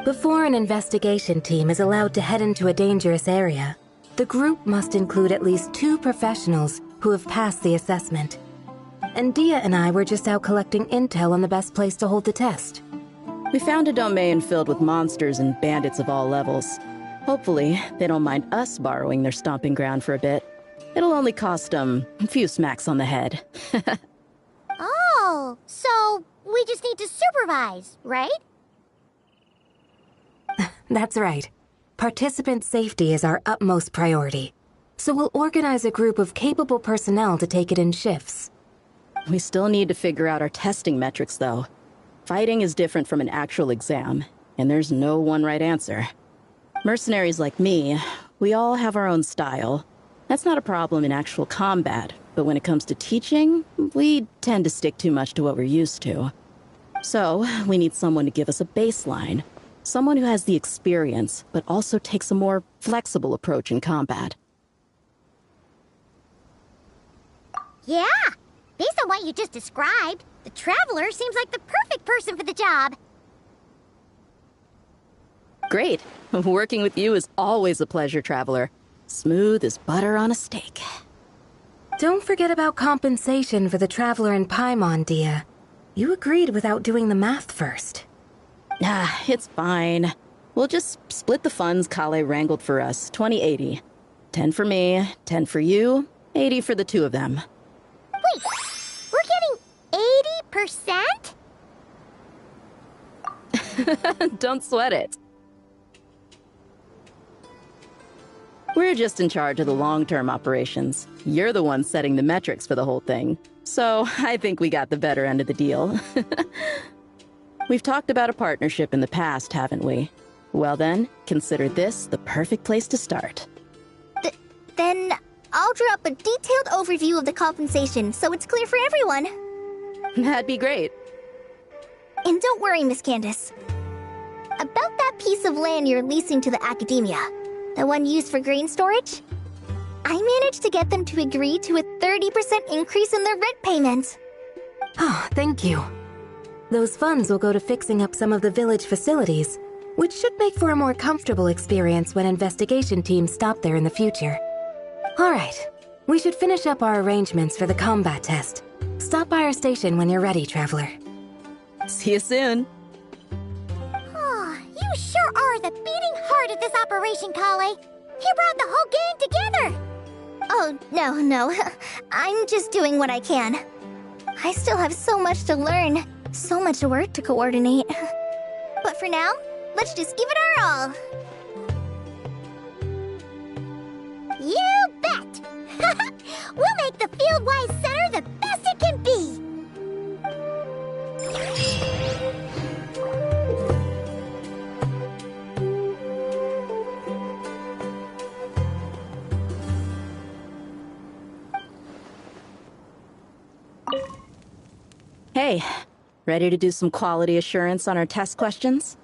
Before an investigation team is allowed to head into a dangerous area, the group must include at least 2 professionals who have passed the assessment. And Dia and I were just out collecting intel on the best place to hold the test. We found a domain filled with monsters and bandits of all levels. Hopefully, they don't mind us borrowing their stomping ground for a bit. It'll only cost a few smacks on the head. Oh, so we just need to supervise, right? That's right. Participant safety is our utmost priority. So we'll organize a group of capable personnel to take it in shifts. We still need to figure out our testing metrics, though. Fighting is different from an actual exam, and there's no one right answer. Mercenaries like me, we all have our own style. That's not a problem in actual combat, but when it comes to teaching, we tend to stick too much to what we're used to. So, we need someone to give us a baseline. Someone who has the experience, but also takes a more flexible approach in combat. Yeah! Based on what you just described, the Traveler seems like the perfect person for the job. Great. Working with you is always a pleasure, Traveler. Smooth as butter on a steak. Don't forget about compensation for the Traveler and Paimon, Dia. You agreed without doing the math first. It's fine. We'll just split the funds Kale wrangled for us, 20-80. 10 for me, 10 for you, 80 for the 2 of them. Wait, we're getting 80%? Don't sweat it. We're just in charge of the long-term operations. You're the one setting the metrics for the whole thing. So I think we got the better end of the deal. We've talked about a partnership in the past, haven't we? Well then, consider this the perfect place to start. Then I'll draw up a detailed overview of the compensation so it's clear for everyone. That'd be great. And don't worry, Miss Candace. About that piece of land you're leasing to the academia, the one used for grain storage, I managed to get them to agree to a 30% increase in their rent payments. Oh, thank you. Those funds will go to fixing up some of the village facilities, which should make for a more comfortable experience when investigation teams stop there in the future. All right, we should finish up our arrangements for the combat test. Stop by our station when you're ready, Traveler. See you soon. Oh, you sure are the beating heart of this operation, Kale. You brought the whole gang together. Oh, no. I'm just doing what I can. I still have so much to learn, so much work to coordinate. But for now, let's just give it our all. the Fieldwise Center the best it can be! Hey, ready to do some quality assurance on our test questions?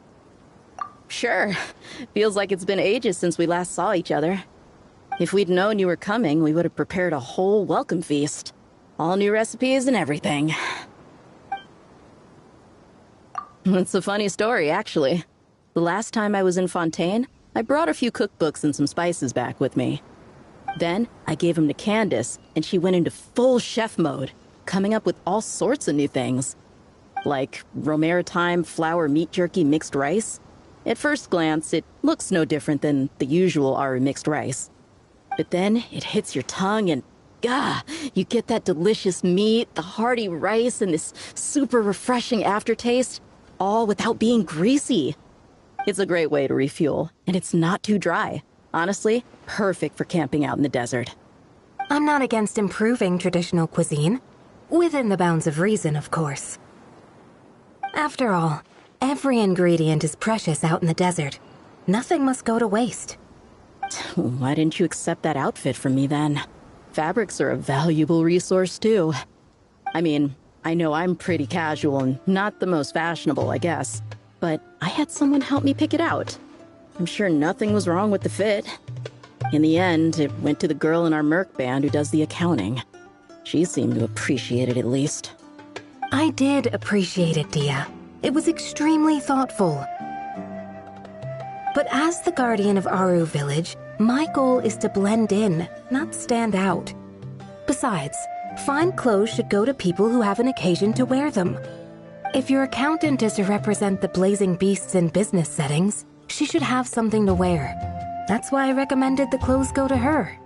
Sure. Feels like it's been ages since we last saw each other. If we'd known you were coming, we would have prepared a whole welcome feast. All new recipes and everything. It's a funny story, actually. The last time I was in Fontaine, I brought a few cookbooks and some spices back with me. Then, I gave them to Candace, and she went into full chef mode, coming up with all sorts of new things. Like romaritime flour meat jerky mixed rice. At first glance, it looks no different than the usual Aru mixed rice. But then, it hits your tongue and, gah, you get that delicious meat, the hearty rice, and this super refreshing aftertaste, all without being greasy. It's a great way to refuel, and it's not too dry. Honestly, perfect for camping out in the desert. I'm not against improving traditional cuisine. Within the bounds of reason, of course. After all, every ingredient is precious out in the desert. Nothing must go to waste. Why didn't you accept that outfit from me then? Fabrics are a valuable resource too. I mean, I know I'm pretty casual and not the most fashionable, I guess. But I had someone help me pick it out. I'm sure nothing was wrong with the fit. In the end, it went to the girl in our Merc band who does the accounting. She seemed to appreciate it at least. I did appreciate it, Dia. It was extremely thoughtful. But as the guardian of Aru Village, my goal is to blend in, not stand out. Besides, fine clothes should go to people who have an occasion to wear them. If your accountant is to represent the blazing beasts in business settings, she should have something to wear. That's why I recommended the clothes go to her.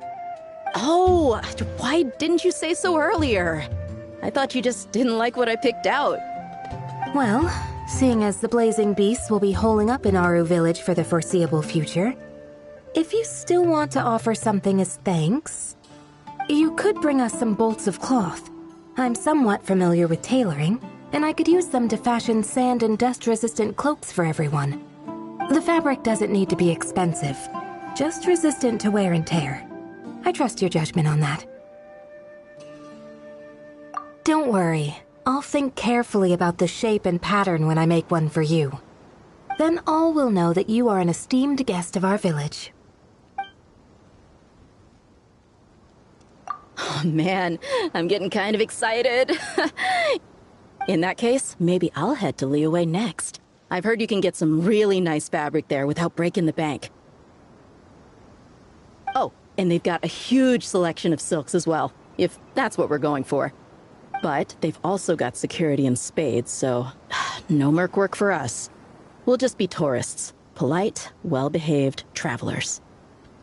Oh, why didn't you say so earlier? I thought you just didn't like what I picked out. Well, seeing as the blazing beasts will be holing up in Aru Village for the foreseeable future, if you still want to offer something as thanks, you could bring us some bolts of cloth. I'm somewhat familiar with tailoring, and I could use them to fashion sand and dust-resistant cloaks for everyone. The fabric doesn't need to be expensive, just resistant to wear and tear. I trust your judgment on that. Don't worry. I'll think carefully about the shape and pattern when I make one for you. Then all will know that you are an esteemed guest of our village. Oh man, I'm getting kind of excited. In that case, maybe I'll head to Liyue next. I've heard you can get some really nice fabric there without breaking the bank. Oh, and they've got a huge selection of silks as well, if that's what we're going for. But they've also got security in spades, so no merc work for us. We'll just be tourists, polite, well-behaved travelers.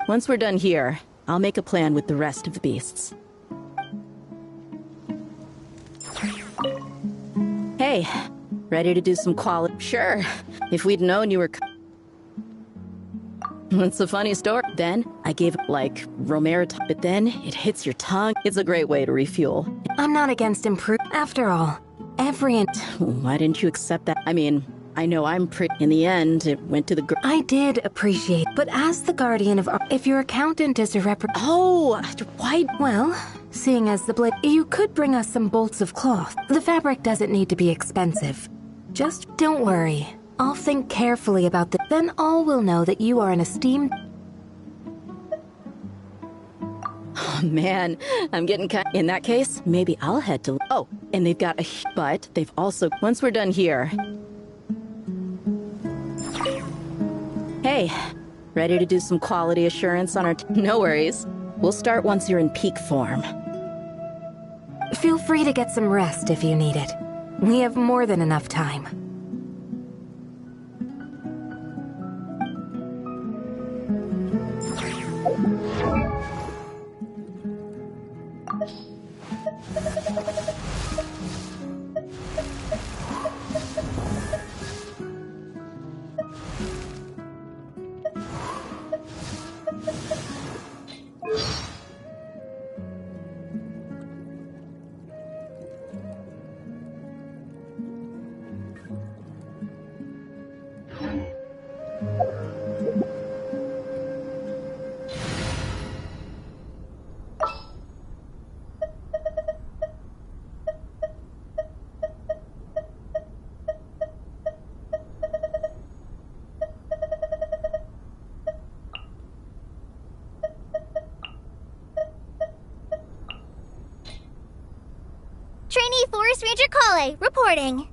Once we're done here, I'll make a plan with the rest of the beasts. Hey, ready to do some quality? Sure, if we'd known you were... It's a funny story. Then, I gave, like, romaritime, but then it hits your tongue. It's a great way to refuel. I'm not against After all, Why didn't you accept that? I mean, I know I'm pretty... In the end, it went to the girl... I did appreciate, but as the guardian of... If your accountant is a Oh, why... Well, seeing as the you could bring us some bolts of cloth. The fabric doesn't need to be expensive. Just don't worry. I'll think carefully about the... Then all will know that you are an esteemed... Oh man, I'm getting kind... In that case, maybe I'll head to... Oh, and they've got a... But they've also... Once we're done here... Hey, ready to do some quality assurance on our... No worries. We'll start once you're in peak form. Feel free to get some rest if you need it. We have more than enough time. Trainee Forest Ranger Kale, reporting.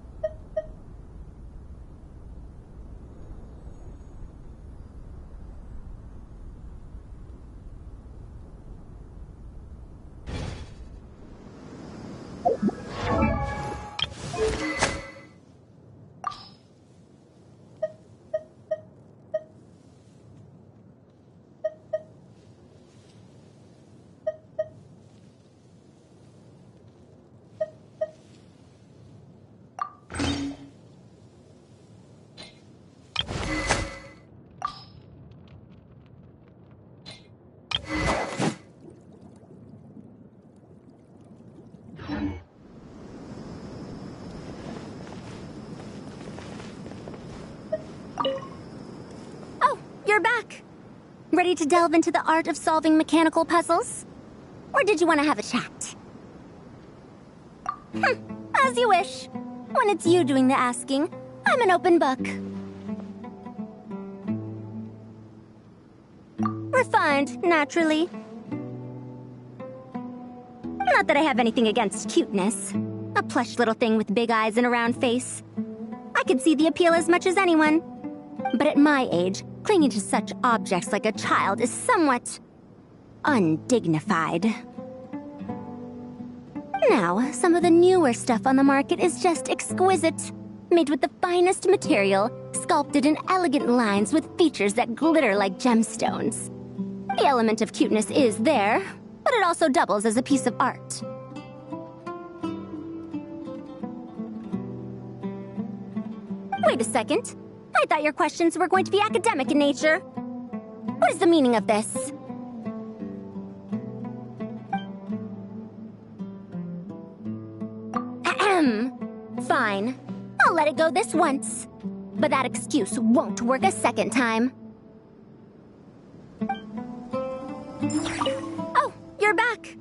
Oh, you're back. Ready to delve into the art of solving mechanical puzzles? Or did you want to have a chat? As you wish. When it's you doing the asking, I'm an open book. Refined, naturally. Not that I have anything against cuteness. A plush little thing with big eyes and a round face. I could see the appeal as much as anyone. But at my age, clinging to such objects like a child is somewhat undignified. Now, some of the newer stuff on the market is just exquisite. Made with the finest material, sculpted in elegant lines with features that glitter like gemstones. The element of cuteness is there, but it also doubles as a piece of art. Wait a second. I thought your questions were going to be academic in nature. What is the meaning of this? Ahem. Fine. I'll let it go this once. But that excuse won't work a second time. Oh, you're back.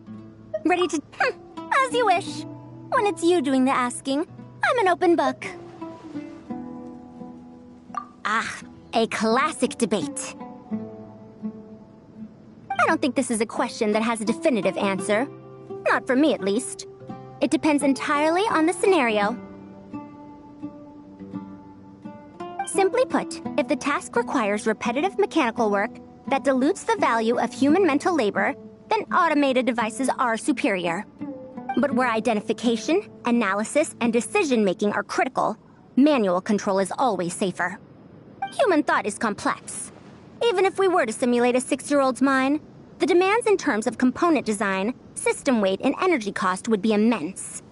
Ready to... as you wish. When it's you doing the asking, I'm an open book. Ah, a classic debate. I don't think this is a question that has a definitive answer. Not for me, at least. It depends entirely on the scenario. Simply put, if the task requires repetitive mechanical work that dilutes the value of human mental labor, then automated devices are superior. But where identification, analysis, and decision-making are critical, manual control is always safer. Human thought is complex. Even if we were to simulate a 6-year-old's mind, the demands in terms of component design, system weight, and energy cost would be immense.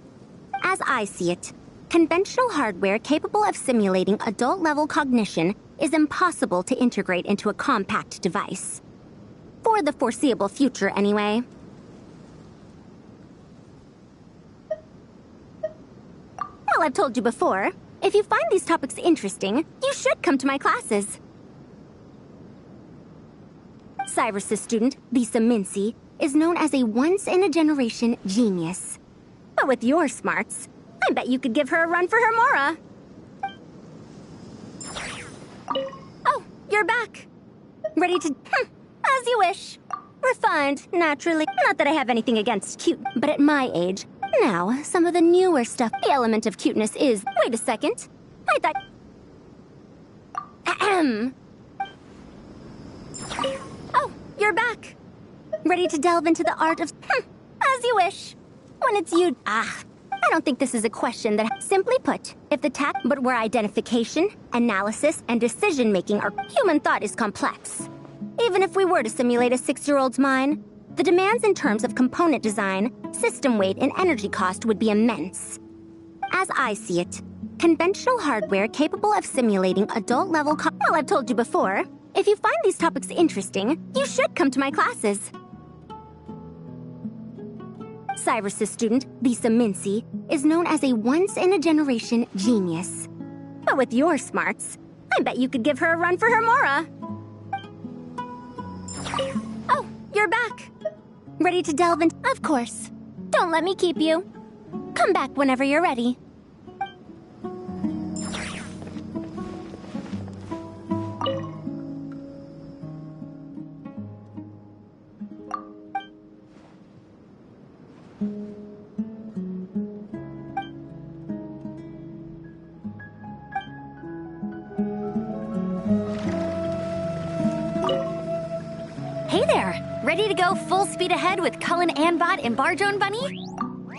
As I see it, conventional hardware capable of simulating adult-level cognition is impossible to integrate into a compact device. For the foreseeable future, anyway. Well, I've told you before, if you find these topics interesting, you should come to my classes. Cyrus's student, Lisa Mincy, is known as a once-in-a-generation genius. But with your smarts, I bet you could give her a run for her Mora. Oh, you're back. Ready to... as you wish. Refined, naturally. Not that I have anything against cute, but at my age, now, some of the newer stuff, the element of cuteness is... Wait a second. I thought... Ahem. Oh, you're back. Ready to delve into the art of... as you wish. When it's you... I don't think this is a question that... Simply put, if the task... But where identification, analysis, and decision-making are... Human thought is complex. Even if we were to simulate a 6-year-old's mind, the demands in terms of component design, system weight, and energy cost would be immense. As I see it, conventional hardware capable of simulating adult-level... Well, I've told you before, if you find these topics interesting, you should come to my classes. Cyrus's student, Lisa Mincy, is known as a once-in-a-generation genius. But with your smarts, I bet you could give her a run for her Mora. Oh, you're back. Ready to delve in? Of course. Don't let me keep you. Come back whenever you're ready. ready to go full speed ahead with Cullen Anbot and Bardrone Bunny?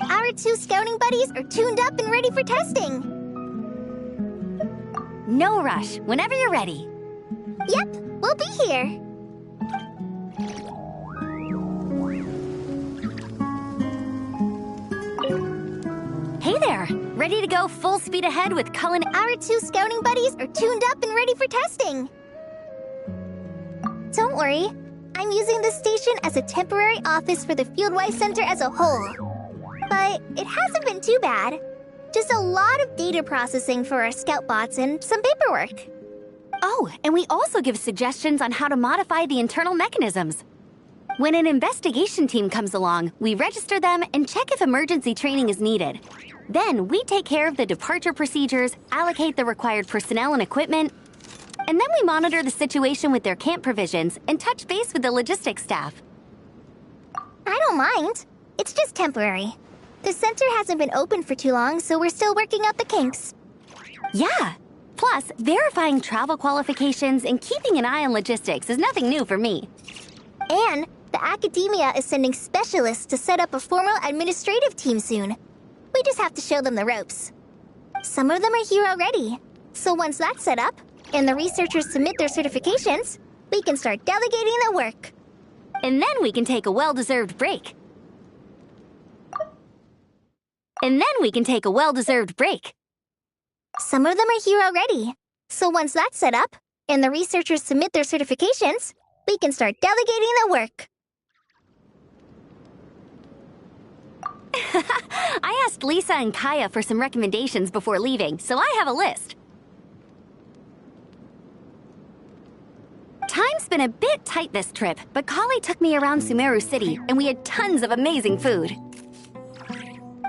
Our 2 scouting buddies are tuned up and ready for testing. No rush, whenever you're ready. Yep, we'll be here. Hey there, ready to go full speed ahead with Cullen. Our 2 scouting buddies are tuned up and ready for testing. Don't worry, I'm using this station as a temporary office for the Fieldwise Center as a whole. But it hasn't been too bad. Just a lot of data processing for our scout bots and some paperwork. Oh, and we also give suggestions on how to modify the internal mechanisms. When an investigation team comes along, we register them and check if emergency training is needed. Then we take care of the departure procedures, allocate the required personnel and equipment, and then we monitor the situation with their camp provisions and touch base with the logistics staff. I don't mind. It's just temporary. The center hasn't been open for too long, so we're still working out the kinks. Yeah. Plus, verifying travel qualifications and keeping an eye on logistics is nothing new for me. And the academia is sending specialists to set up a formal administrative team soon. We just have to show them the ropes. Some of them are here already. So once that's set up, and the researchers submit their certifications, we can start delegating the work. And then we can take a well-deserved break. Some of them are here already. So once that's set up, and the researchers submit their certifications, we can start delegating the work. I asked Lisa and Kaya for some recommendations before leaving, so I have a list. Time's been a bit tight this trip, but Kali took me around Sumeru City, and we had tons of amazing food.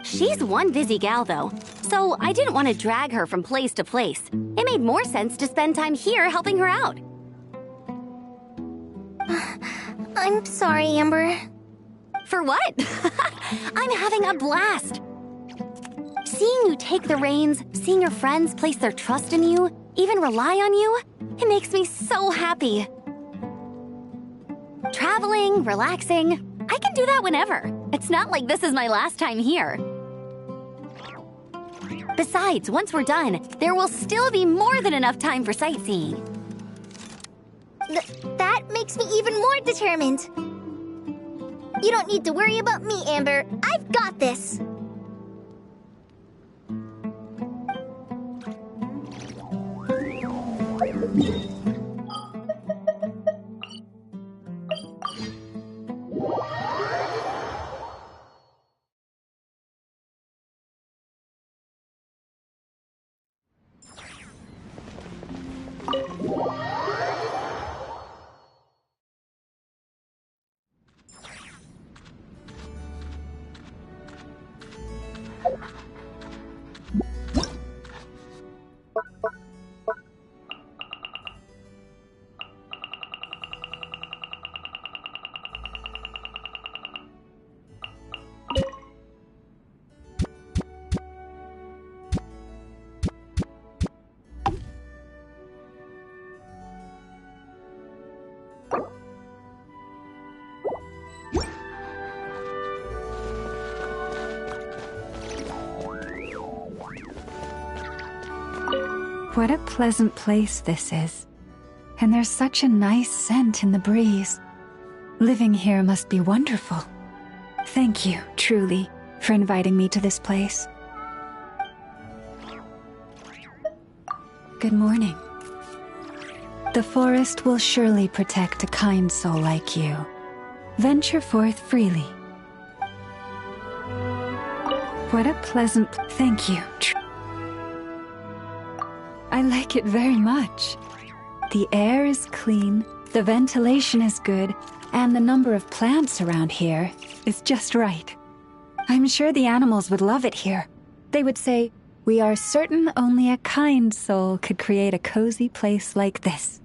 She's one busy gal, though, so I didn't want to drag her from place to place. It made more sense to spend time here helping her out. I'm sorry, Amber. For what? I'm having a blast. Seeing you take the reins, seeing your friends place their trust in you, even rely on you, it makes me so happy. Traveling, relaxing, I can do that whenever. It's not like this is my last time here. Besides, once we're done, there will still be more than enough time for sightseeing. That makes me even more determined. You don't need to worry about me, Amber. I've got this. What a pleasant place this is. And there's such a nice scent in the breeze. Living here must be wonderful. Thank you, truly, for inviting me to this place. Good morning. The forest will surely protect a kind soul like you. Venture forth freely. What a pleasant... Thank you. I like it very much. The air is clean, the ventilation is good, and the number of plants around here is just right. I'm sure the animals would love it here. They would say, "We are certain only a kind soul could create a cozy place like this."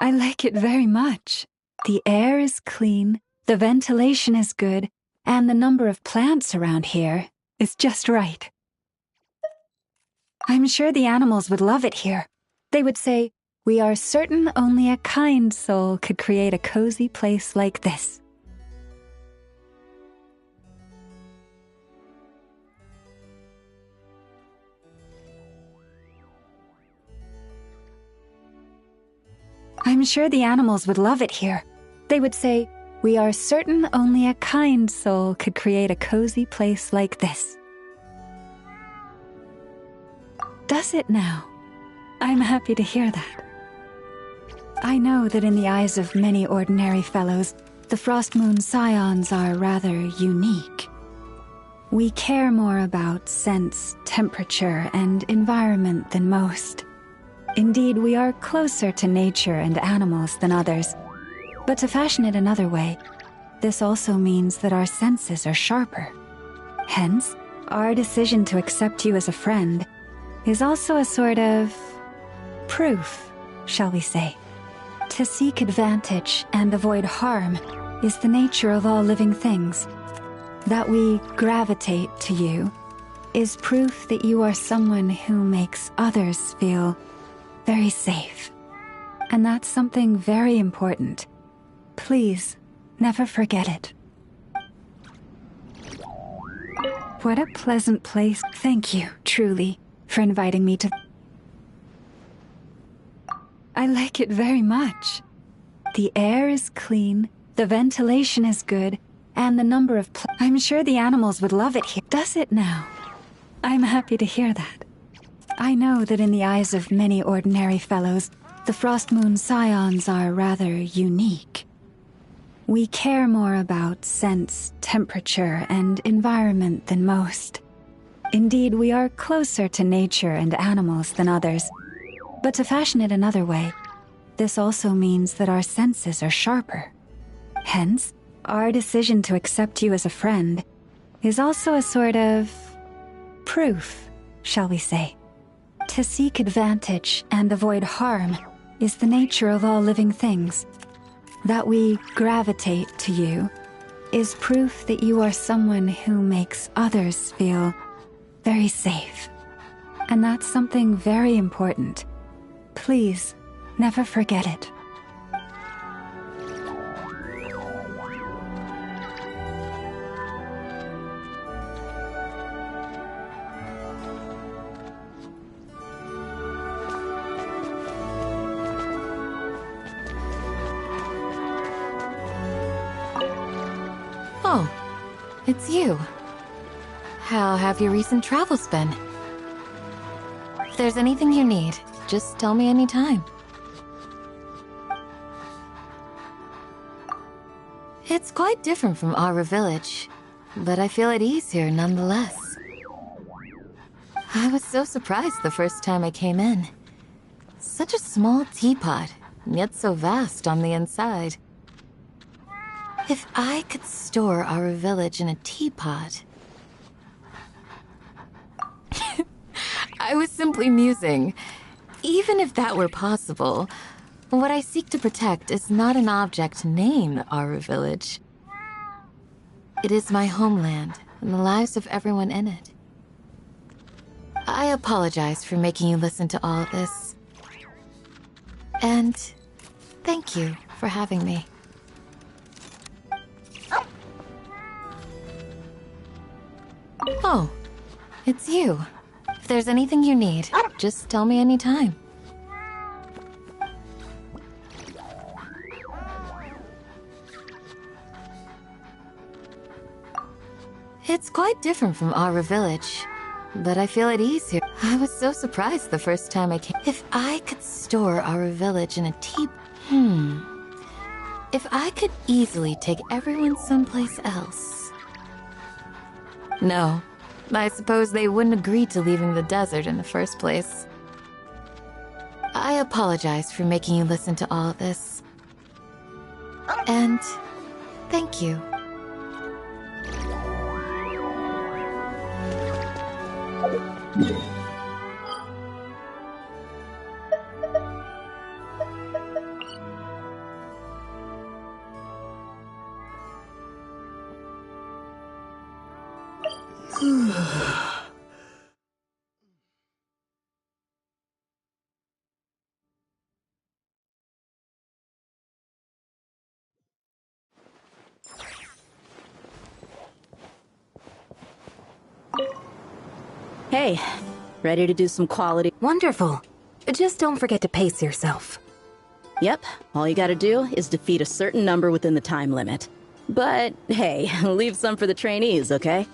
I like it very much. The air is clean, the ventilation is good, and the number of plants around here is just right. I'm sure the animals would love it here. They would say, "We are certain only a kind soul could create a cozy place like this." I'm sure the animals would love it here. They would say, "We are certain only a kind soul could create a cozy place like this." Does it now? I'm happy to hear that. I know that in the eyes of many ordinary fellows, the Frost Moon Scions are rather unique. We care more about sense, temperature, and environment than most. Indeed, we are closer to nature and animals than others. But to fashion it another way, this also means that our senses are sharper. Hence, our decision to accept you as a friend is also a sort of proof, shall we say. To seek advantage and avoid harm is the nature of all living things. That we gravitate to you is proof that you are someone who makes others feel very safe. And that's something very important. Please, never forget it. What a pleasant place. Thank you, truly, for inviting me to... I like it very much. The air is clean, the ventilation is good, and the number of... I'm sure the animals would love it here. Does it now? I'm happy to hear that. I know that in the eyes of many ordinary fellows, the Frost Moon Scions are rather unique. We care more about sense, temperature, and environment than most. Indeed, we are closer to nature and animals than others. But to fashion it another way, this also means that our senses are sharper. Hence, our decision to accept you as a friend is also a sort of proof, shall we say. To seek advantage and avoid harm is the nature of all living things. That we gravitate to you is proof that you are someone who makes others feel very safe. And that's something very important. Please, never forget it. Oh, it's you. How have your recent travels been? If there's anything you need, just tell me anytime. It's quite different from Aura Village, but I feel at ease here nonetheless. I was so surprised the first time I came in. Such a small teapot, yet so vast on the inside. If I could store our village in a teapot... I was simply musing. Even if that were possible, what I seek to protect is not an object named our village. It is my homeland and the lives of everyone in it. I apologize for making you listen to all this. And thank you for having me. Oh, it's you. If there's anything you need, just tell me anytime. It's quite different from Aura Village, but I feel at ease here. I was so surprised the first time I came. If I could store our village in a If I could easily take everyone someplace else. No, I suppose they wouldn't agree to leaving the desert in the first place. I apologize for making you listen to all this. And thank you. Hey, ready to do some quality? Wonderful. Just don't forget to pace yourself. Yep, all you gotta do is defeat a certain number within the time limit. But hey, leave some for the trainees, okay?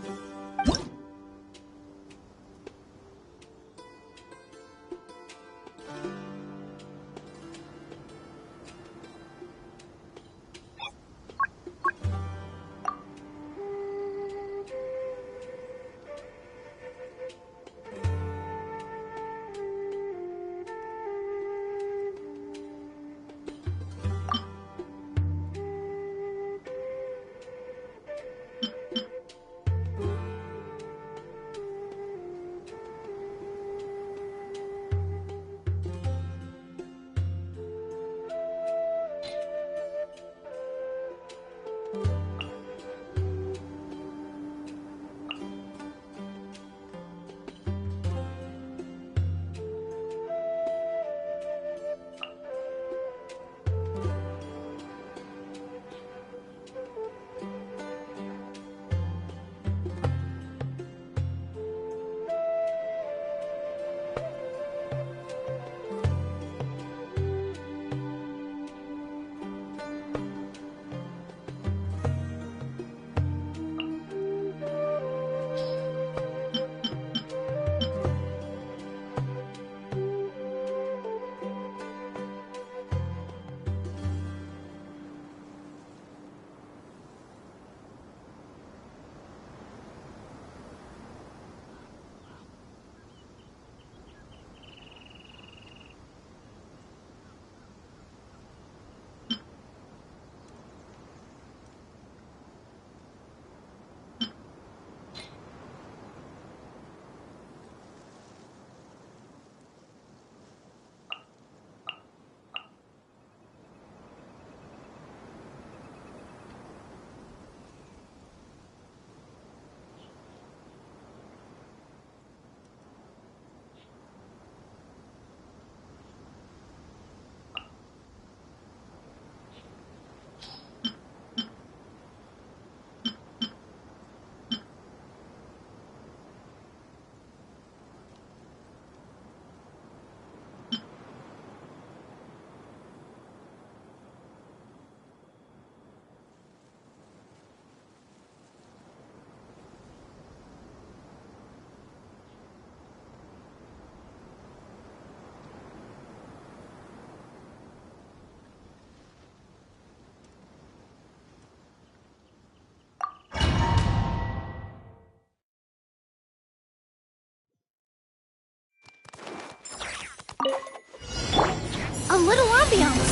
A little ambiance.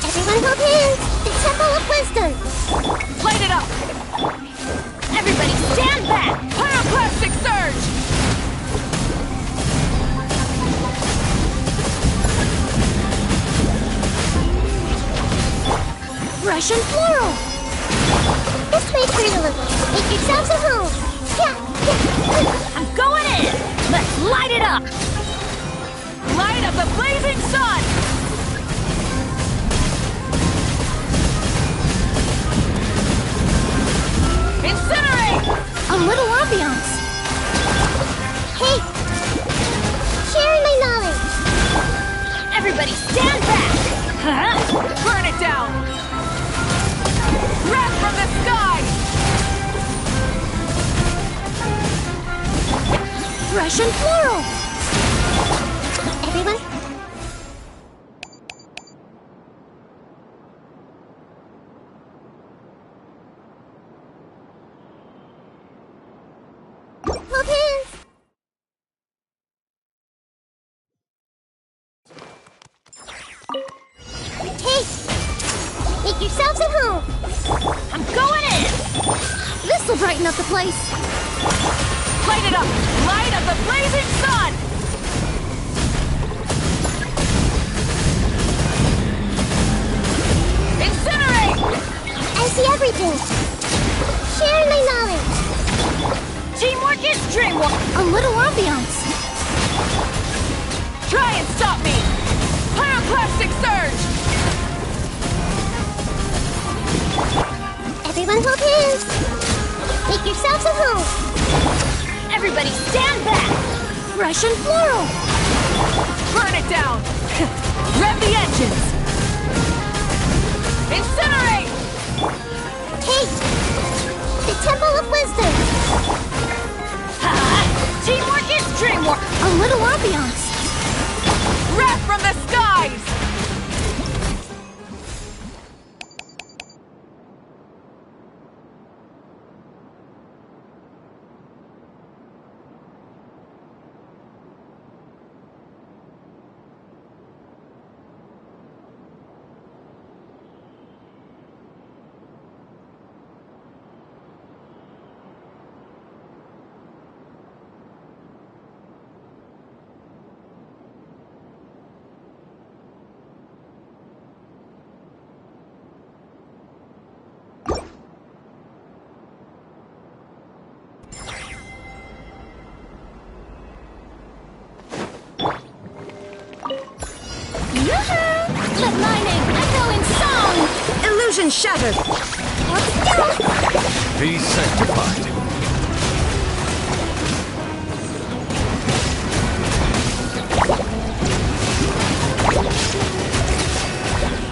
Everyone hold hands. The Temple of Wisdom. Light it up. Everybody stand back. Pyroclastic surge. Russian floral. This way, Trina. Make yourselves at home. Yeah. I'm going in. Let's light it up. Light of the blazing sun! Incinerate! A little ambiance. Hey! Sharing my knowledge. Everybody stand back! Huh? Burn it down! Wrath from the sky! Russian floral. Everyone? Hold hands! Hey! Make yourselves at home! I'm going in! This'll brighten up the place! Light it up! Light of the blazing sun! Incinerate! I see everything! Sharing my knowledge! Teamwork is dreamwork! A little ambiance! Try and stop me! Pyroclastic surge! Everyone hold hands! Make yourselves at home! Everybody stand back! Russian floral! Burn it down! Rev the engines! Incinerate! Kate! The Temple of Wisdom! Ha! Teamwork is dreamwork! A little ambiance! Wrath from the skies! Let my name echo in song! Illusion shattered! Be sanctified.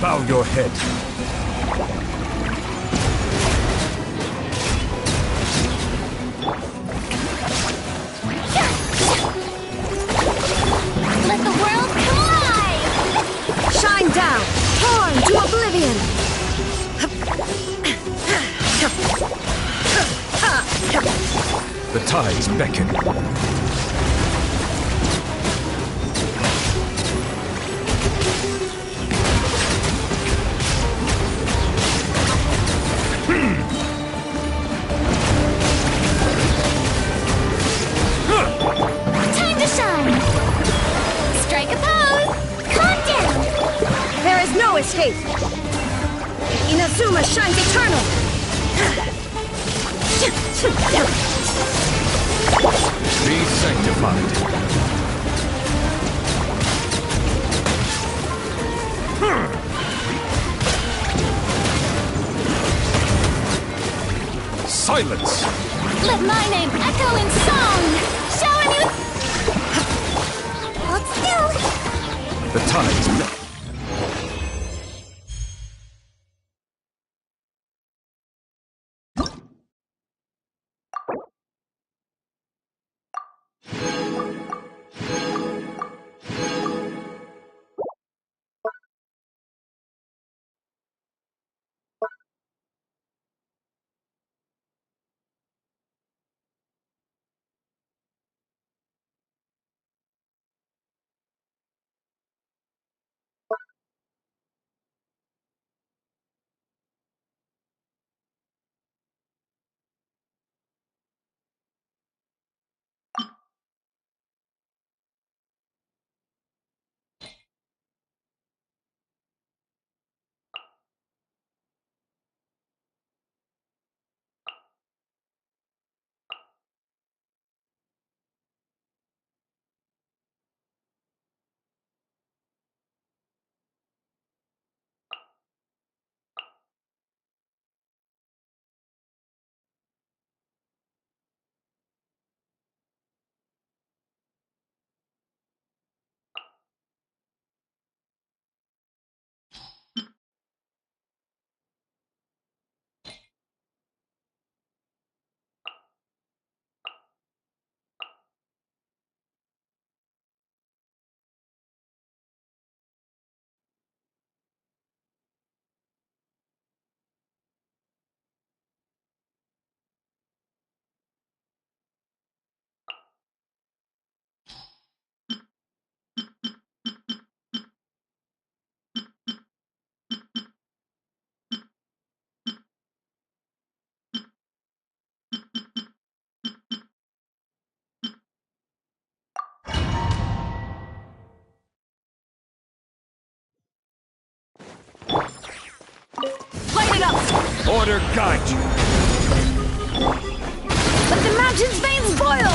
Bow your head. Let the world come alive! Shine down! Torn to oblivion! The tides beckon. Time to shine! Strike a pose! Calm down! There is no escape! Inazuma shines eternal! Be sanctified. Silence! Let my name echo in song! Show a new... Hold still! The tides beckon. Light it up! Order guide you. Let the mountain's veins boil!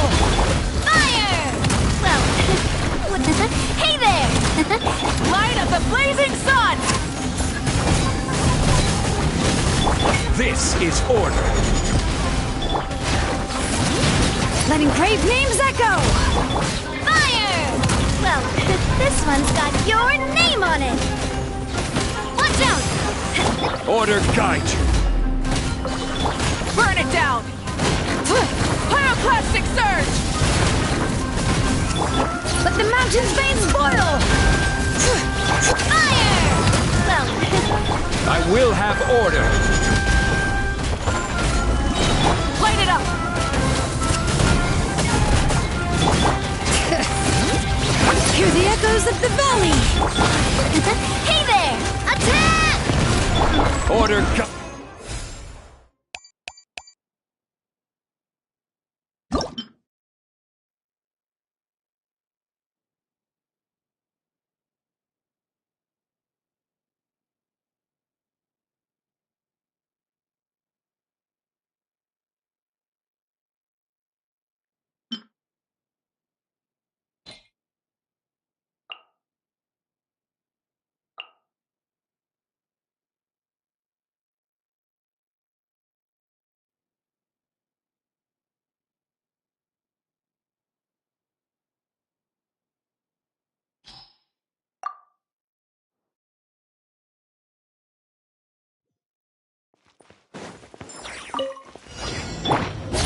Fire! Well, hey there! Light up the blazing sun! This is order. letting brave names echo! Fire! Well, this one's got your name on it! Watch out! Order guide you. Burn it down! Pyroclastic surge! Let the mountain's veins boil! Fire! Well, I will have order. light it up! Hear the echoes of the valley! hey there! Attack! Order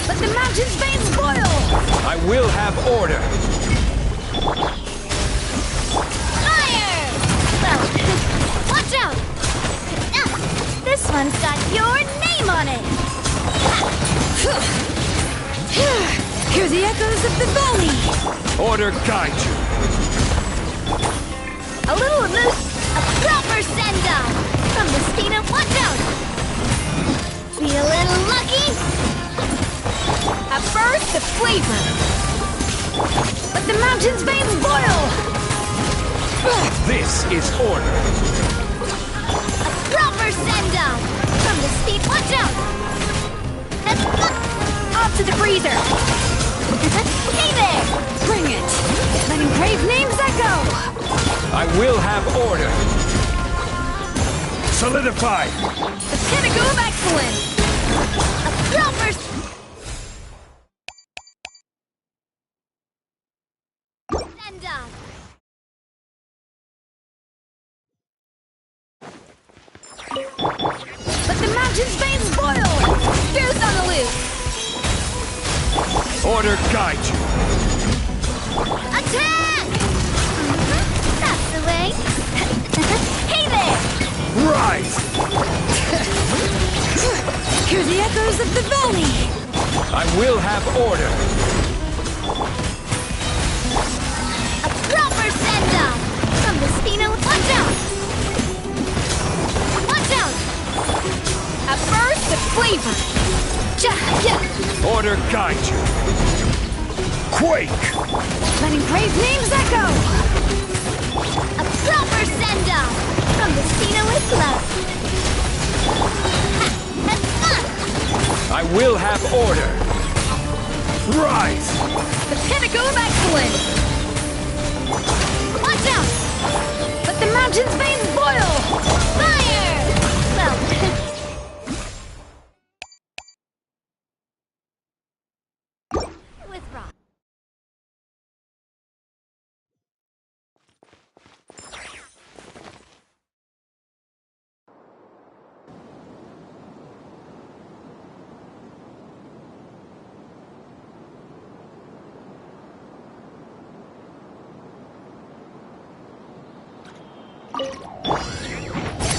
Let the mountain's veins boil! I will have order. Fire! Well, watch out! This one's got your name on it! Hear the echoes of the valley! Order guide you. A little loose, a proper send-off! From the Spina, watch out! Feeling lucky? A burst of flavor! Let the mountain's veins boil! This is order. A proper send-off! From the speed, watch out! Off to the freezer! hey there! Bring it! Letting brave names echo! I will have order. Solidify. The pinnacle of excellence! A proper... send-off! Let the mountain's veins boil! Goose on the loose! Order guide you. Attack! That's the way. hey there! Rise. Hear the echoes of the valley! I will have order. A proper send-off! From the Spino, watch out! Watch out! A burst of flavor! Order guide you. Quake. Letting brave names echo! A proper send-off! From the Spino with love! That's fun! I will have order. Rise. The pinnacle of excellence! Watch out! Let the mountain's veins boil! Fire! Well... with rock.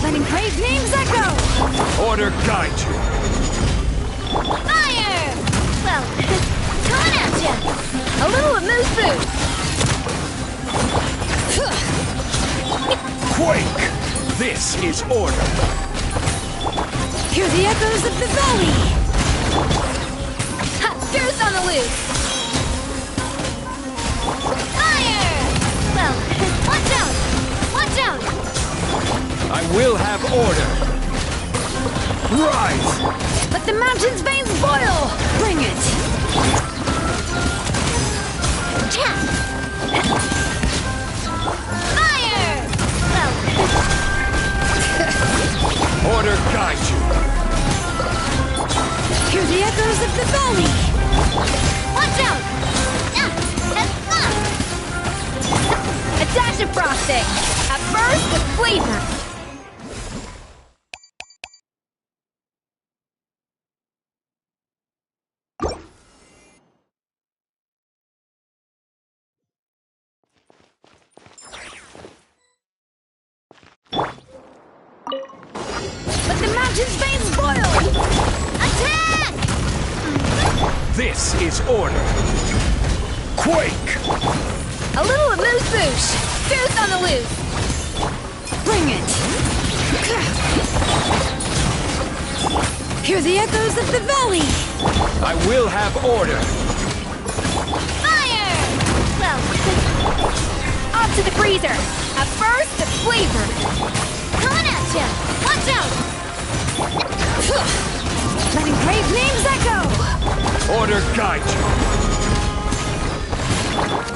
Letting brave names echo! Order guide you. Fire! Well, coming at ya! A little amuse boost! Quake. This is order. Hear the echoes of the valley! Ha! Goose on the loose! Fire! Well, watch out! Watch out! I will have order. Rise. Let the mountain's veins boil! Bring it! Fire! Well... Order guide you. Hear the echoes of the valley! Watch out! dash of frosting, a burst of flavor. Let the mountain's veins boil! Attack! This is order. Quake! A little amuse-bouche! Goose on the loose! Bring it! Hear the echoes of the valley! I will have order. Fire! Well, off to the freezer! A burst of flavor! Coming at ya! Watch out! Letting brave names echo! Order guide you.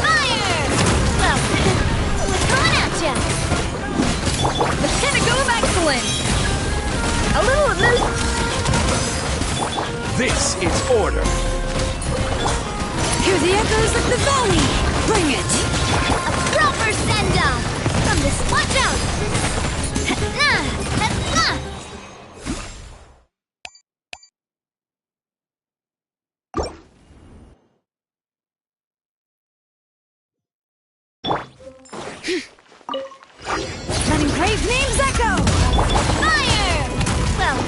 Fire! Well, what's coming at ya? The pinnacle of excellence! A little amuse... This is order. Hear the echoes of the valley! Bring it! A proper send-down! From this... Watch out! Letting brave names echo! Fire! Well...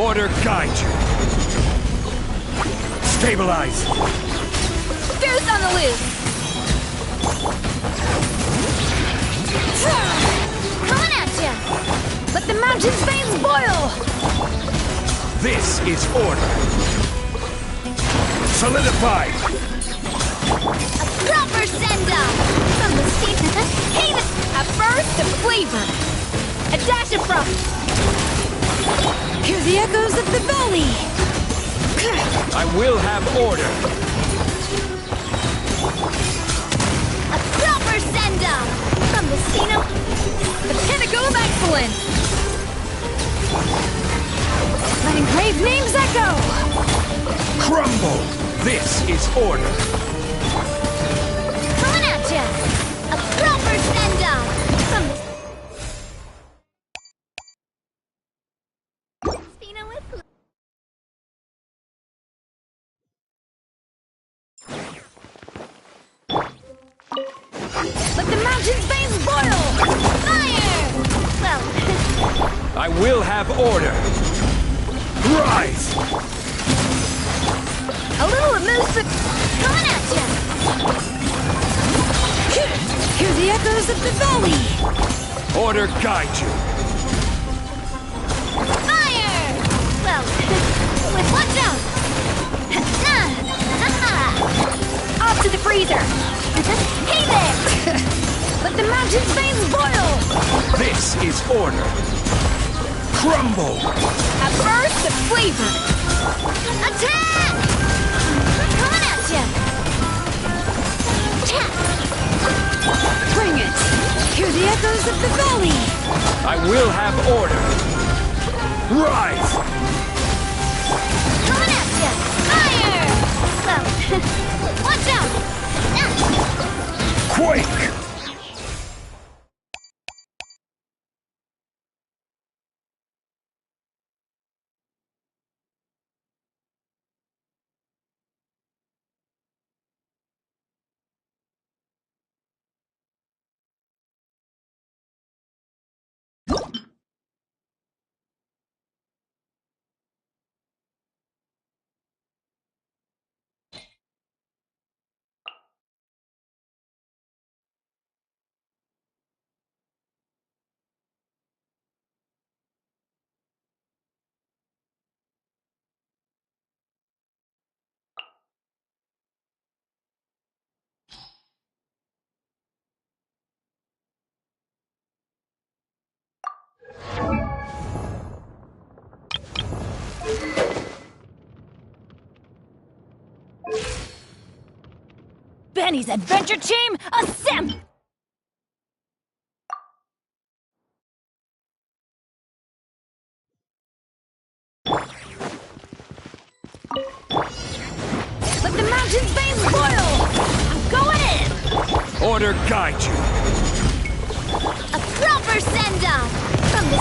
Order guide you. Stabilize. Goose on the loose! Coming at ya! Let the mountain's veins boil! This is order. Solidified. A proper send-down! From the steep... Hey, a burst of flavor! A dash of frost! Hear the echoes of the valley! I will have order. A proper send-down! From the scene of... The pinnacle of excellence! Letting brave names echo! Crumble. This is order. Coming at ya! A proper send-down! From the... Let the mountain's veins boil! Fire! Well... I will have order. Rise! A little amuse... Coming at ya! Hear the echoes of the valley! Order guide you. Fire! Well... Watch out! Off to the freezer! Hey there! Let the mountain's veins boil! This is order. Crumble! A burst of flavor! Attack! Coming at ya! Bring it! Hear the echoes of the valley! I will have order. Rise! Coming at ya! Fire! Well, watch out! Quake! Benny's adventure team, assemble! Let the mountain's veins boil! I'm going in! Order guide you. A proper send-off from the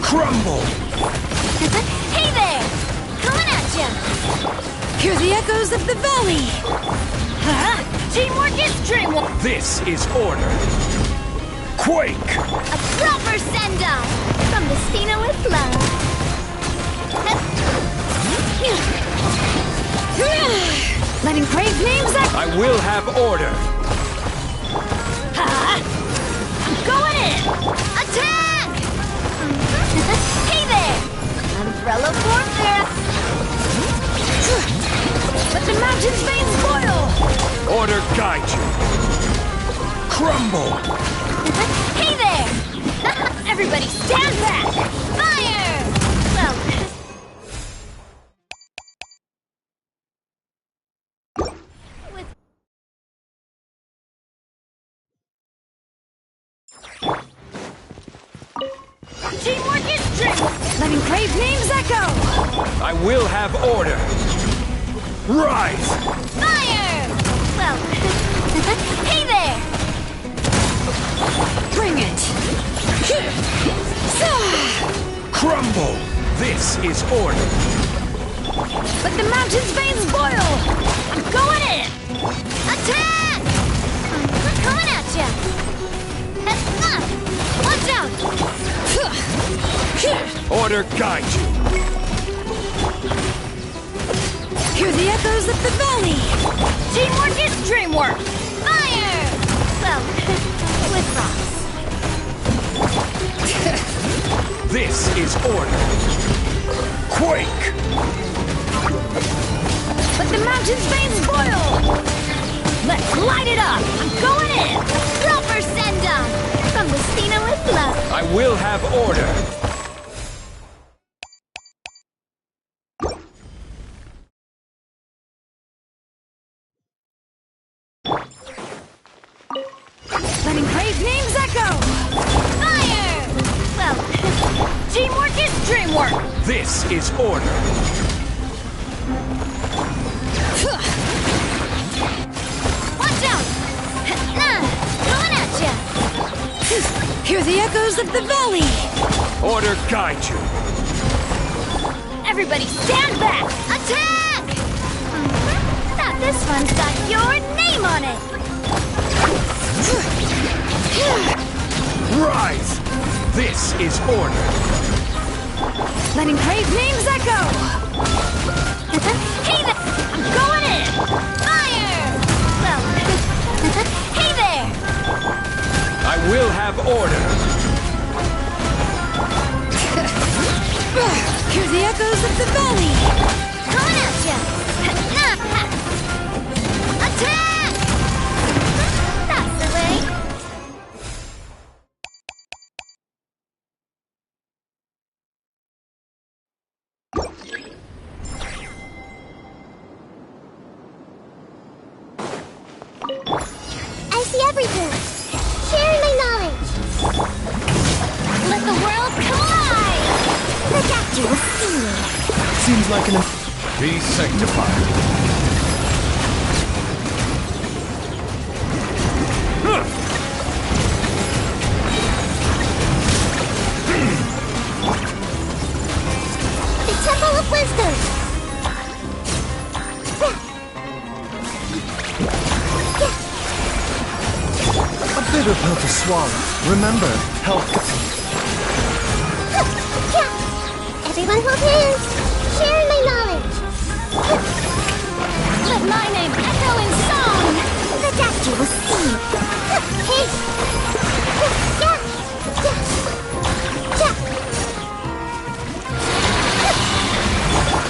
Crumble! Hey there! Coming at ya! Hear the echoes of the valley! Huh? Teamwork is dreamwork! This is order. Quake! A proper send-off from the Spina with love. Letting crave names I will have order. I'm going in! Attack! Hey there! Umbrella warfare! Let the mountain's veins boil! Order guide you. Crumble! Hey there! Everybody stand back! Fire! Well... Teamwork is dreamwork! Letting crave names echo! I will have order. Rise! Fire! Well... hey there! Bring it! Crumble! This is order. Let the mountain's veins boil! I'm going in! Attack! I'm coming at ya! Watch out! Order guide you. Hear the echoes of the valley! Teamwork is dreamwork! Fire! Well, with rocks. This is order. Quake! Let the mountain's veins boil! Let's light it up! I'm going in! Proper send-off! From the Spina with love! I will have order. Letting crave names echo! Fire! Well, teamwork is dreamwork! This is order. Watch out! Coming at ya! Hear the echoes of the valley! Order guide you. Everybody stand back! Attack! Thought this one's got your name on it! Rise! This is order. Letting crave names echo! Hey there! I'm going in! Fire! Well, hey there! I will have order. Hear the echoes of the valley! Coming at ya! Attack! That's the way! I see everything. Sharing my knowledge. Let the world collide! The doctor will see me. Seems like an... Be sanctified. The Temple of Wisdom. A bitter pill to swallow. Remember, health... Everyone hold hands. Sharing my knowledge. Let my name echo in song! The doctor will see. Hey!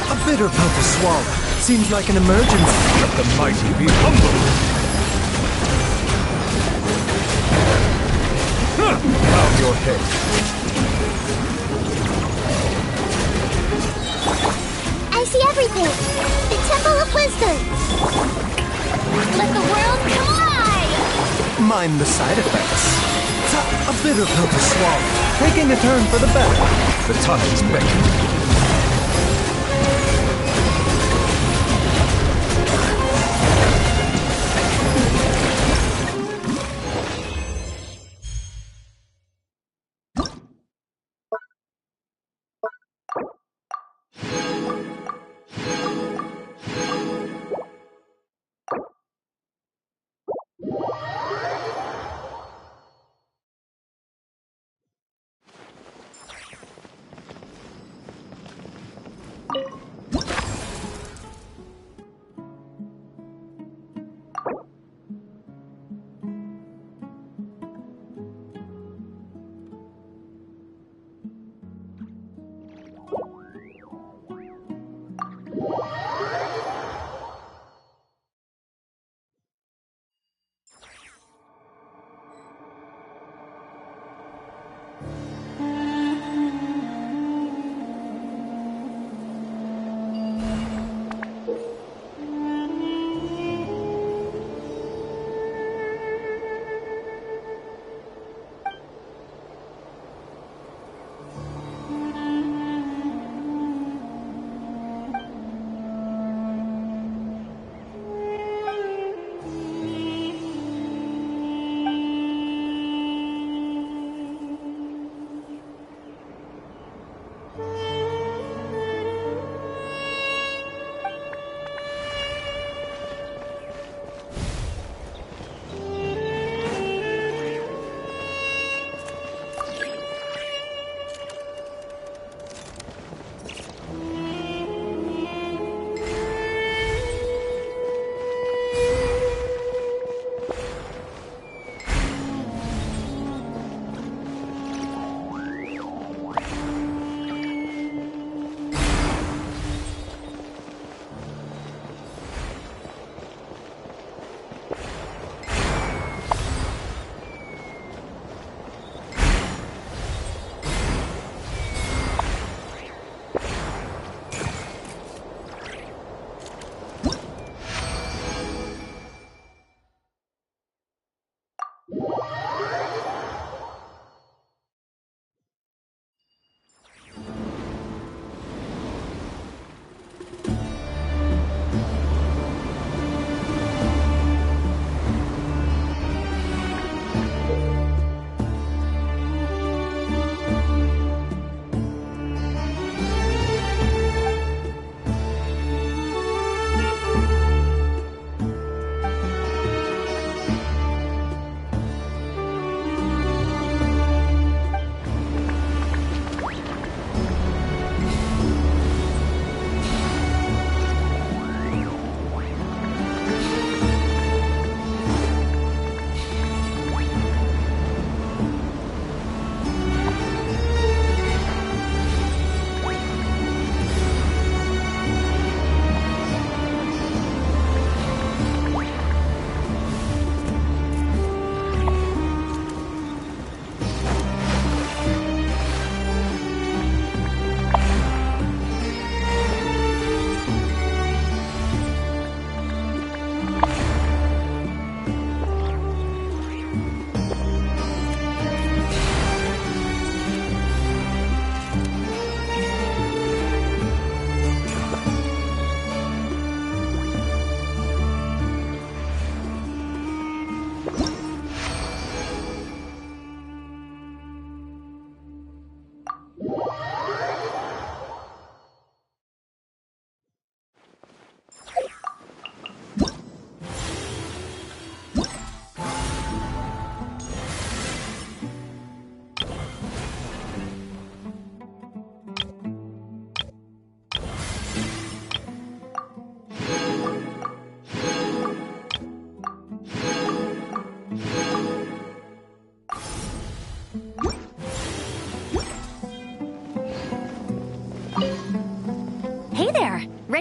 A bitter pill to swallow. Seems like an emergency. Let the mighty be humble. Bow your head. I see everything. The Temple of Wisdom. Let the world collide! Mind the side effects. A bitter pill to swallow. Taking a turn for the better. The time is beckoning.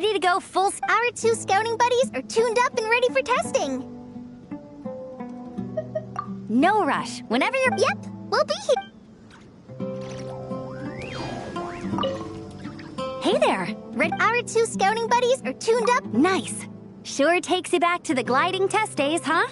ready to go full. Our 2 scouting buddies are tuned up and ready for testing. No rush. Whenever you're... Yep, we'll be here. Hey there. Our 2 scouting buddies are tuned up. Nice. Sure takes you back to the gliding test days, huh?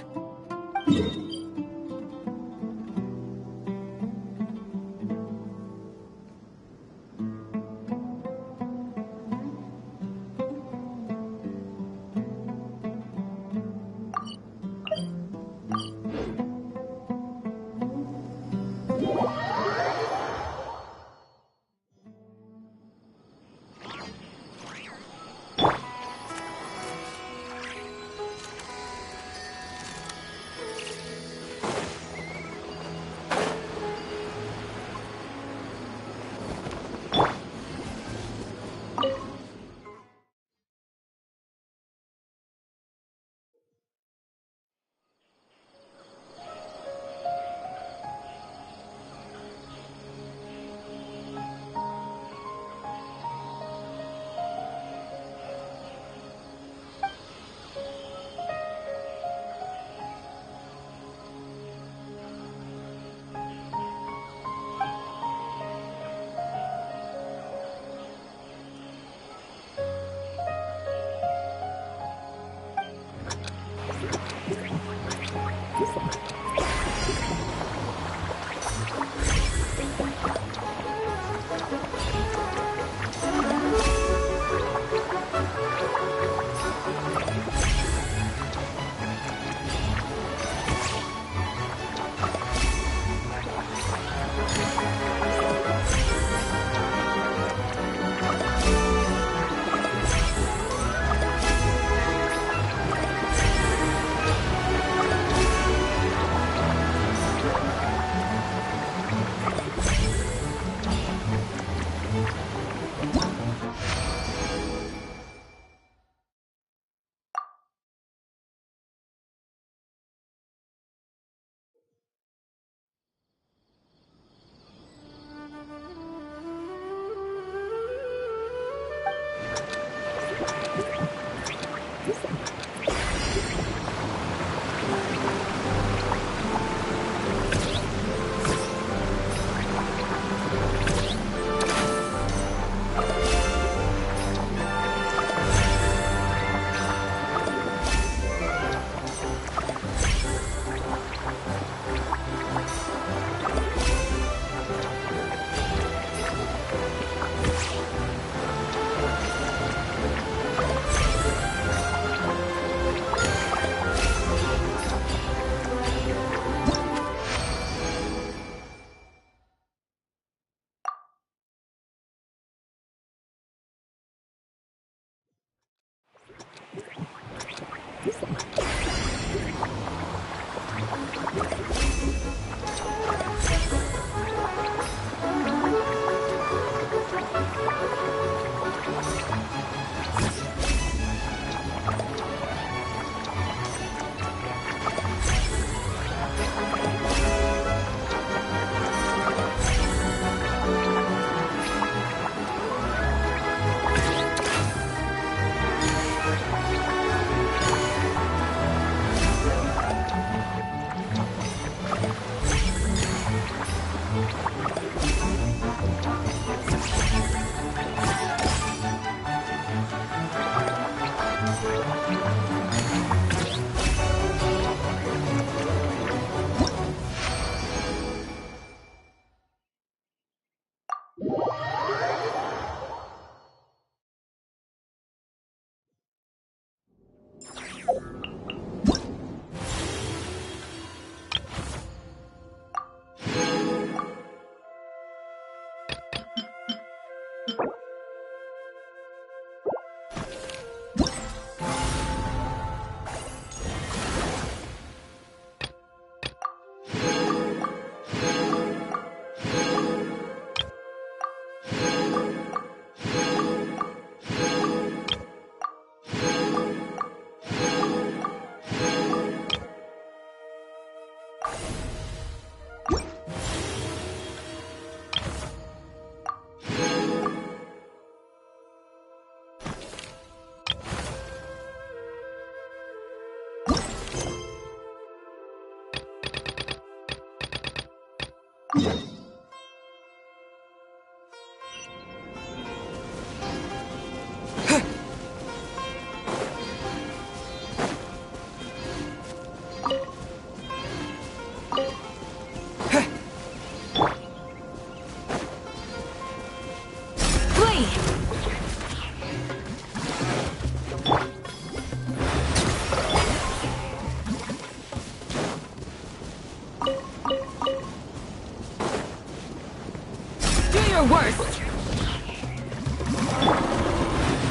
Worst.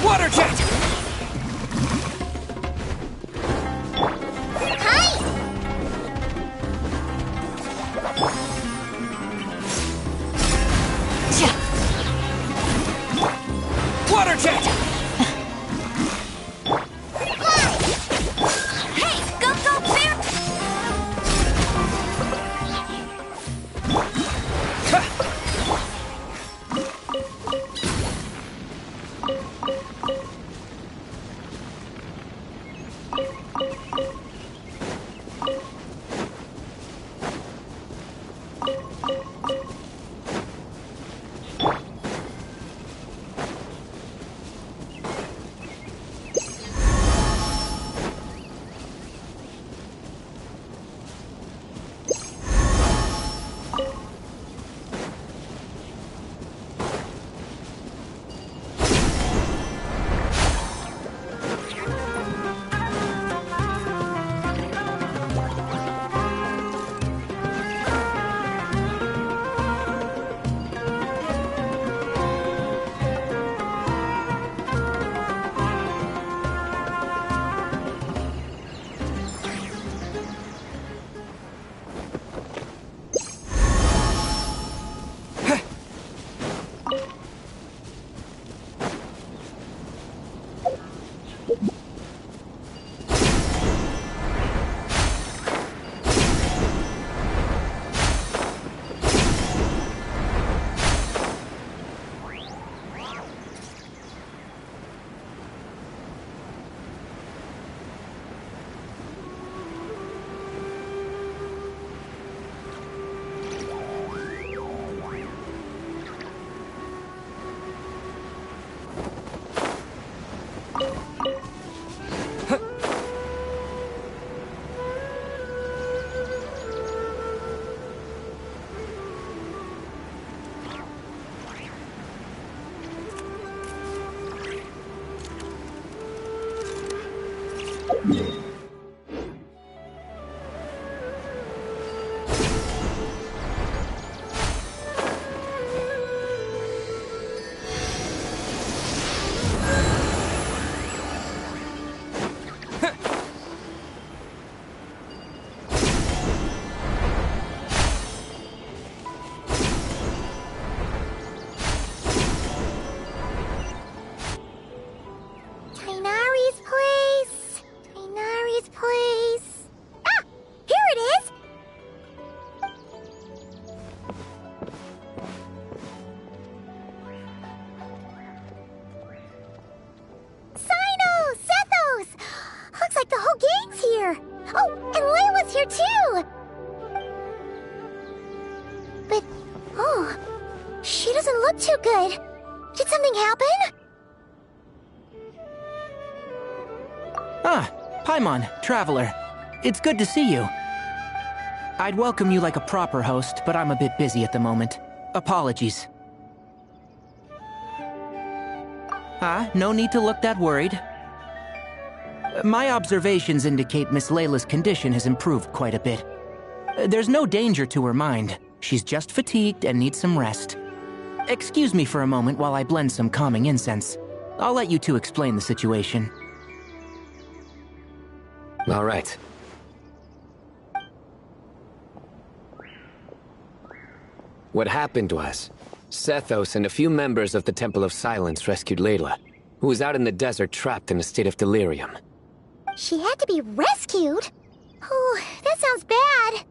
Water jet! Hi! Water jet! Hey, go, go, bear! look too good. Did something happen? Ah, Paimon, Traveler. It's good to see you. I'd welcome you like a proper host, but I'm a bit busy at the moment. Apologies. No need to look that worried. My observations indicate Miss Layla's condition has improved quite a bit. There's no danger to her mind. She's just fatigued and needs some rest. Excuse me for a moment while I blend some calming incense. I'll let you two explain the situation. All right. What happened was, Sethos and a few members of the Temple of Silence rescued Layla, who was out in the desert trapped in a state of delirium. She had to be rescued? Oh, that sounds bad.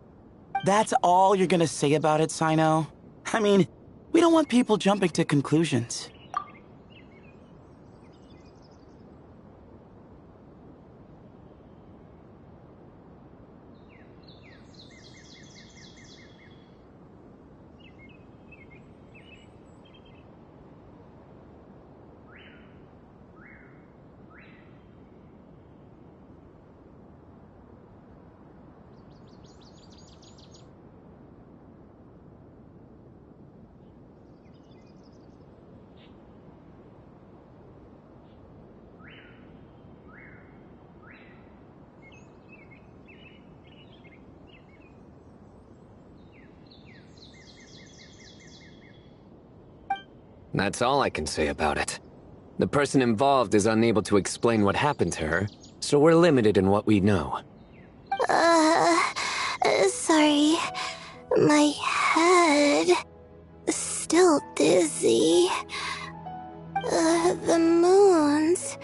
That's all you're gonna say about it, Sino? I mean, we don't want people jumping to conclusions. That's all I can say about it. The person involved is unable to explain what happened to her, so we're limited in what we know. Sorry. My head... still dizzy. The moons...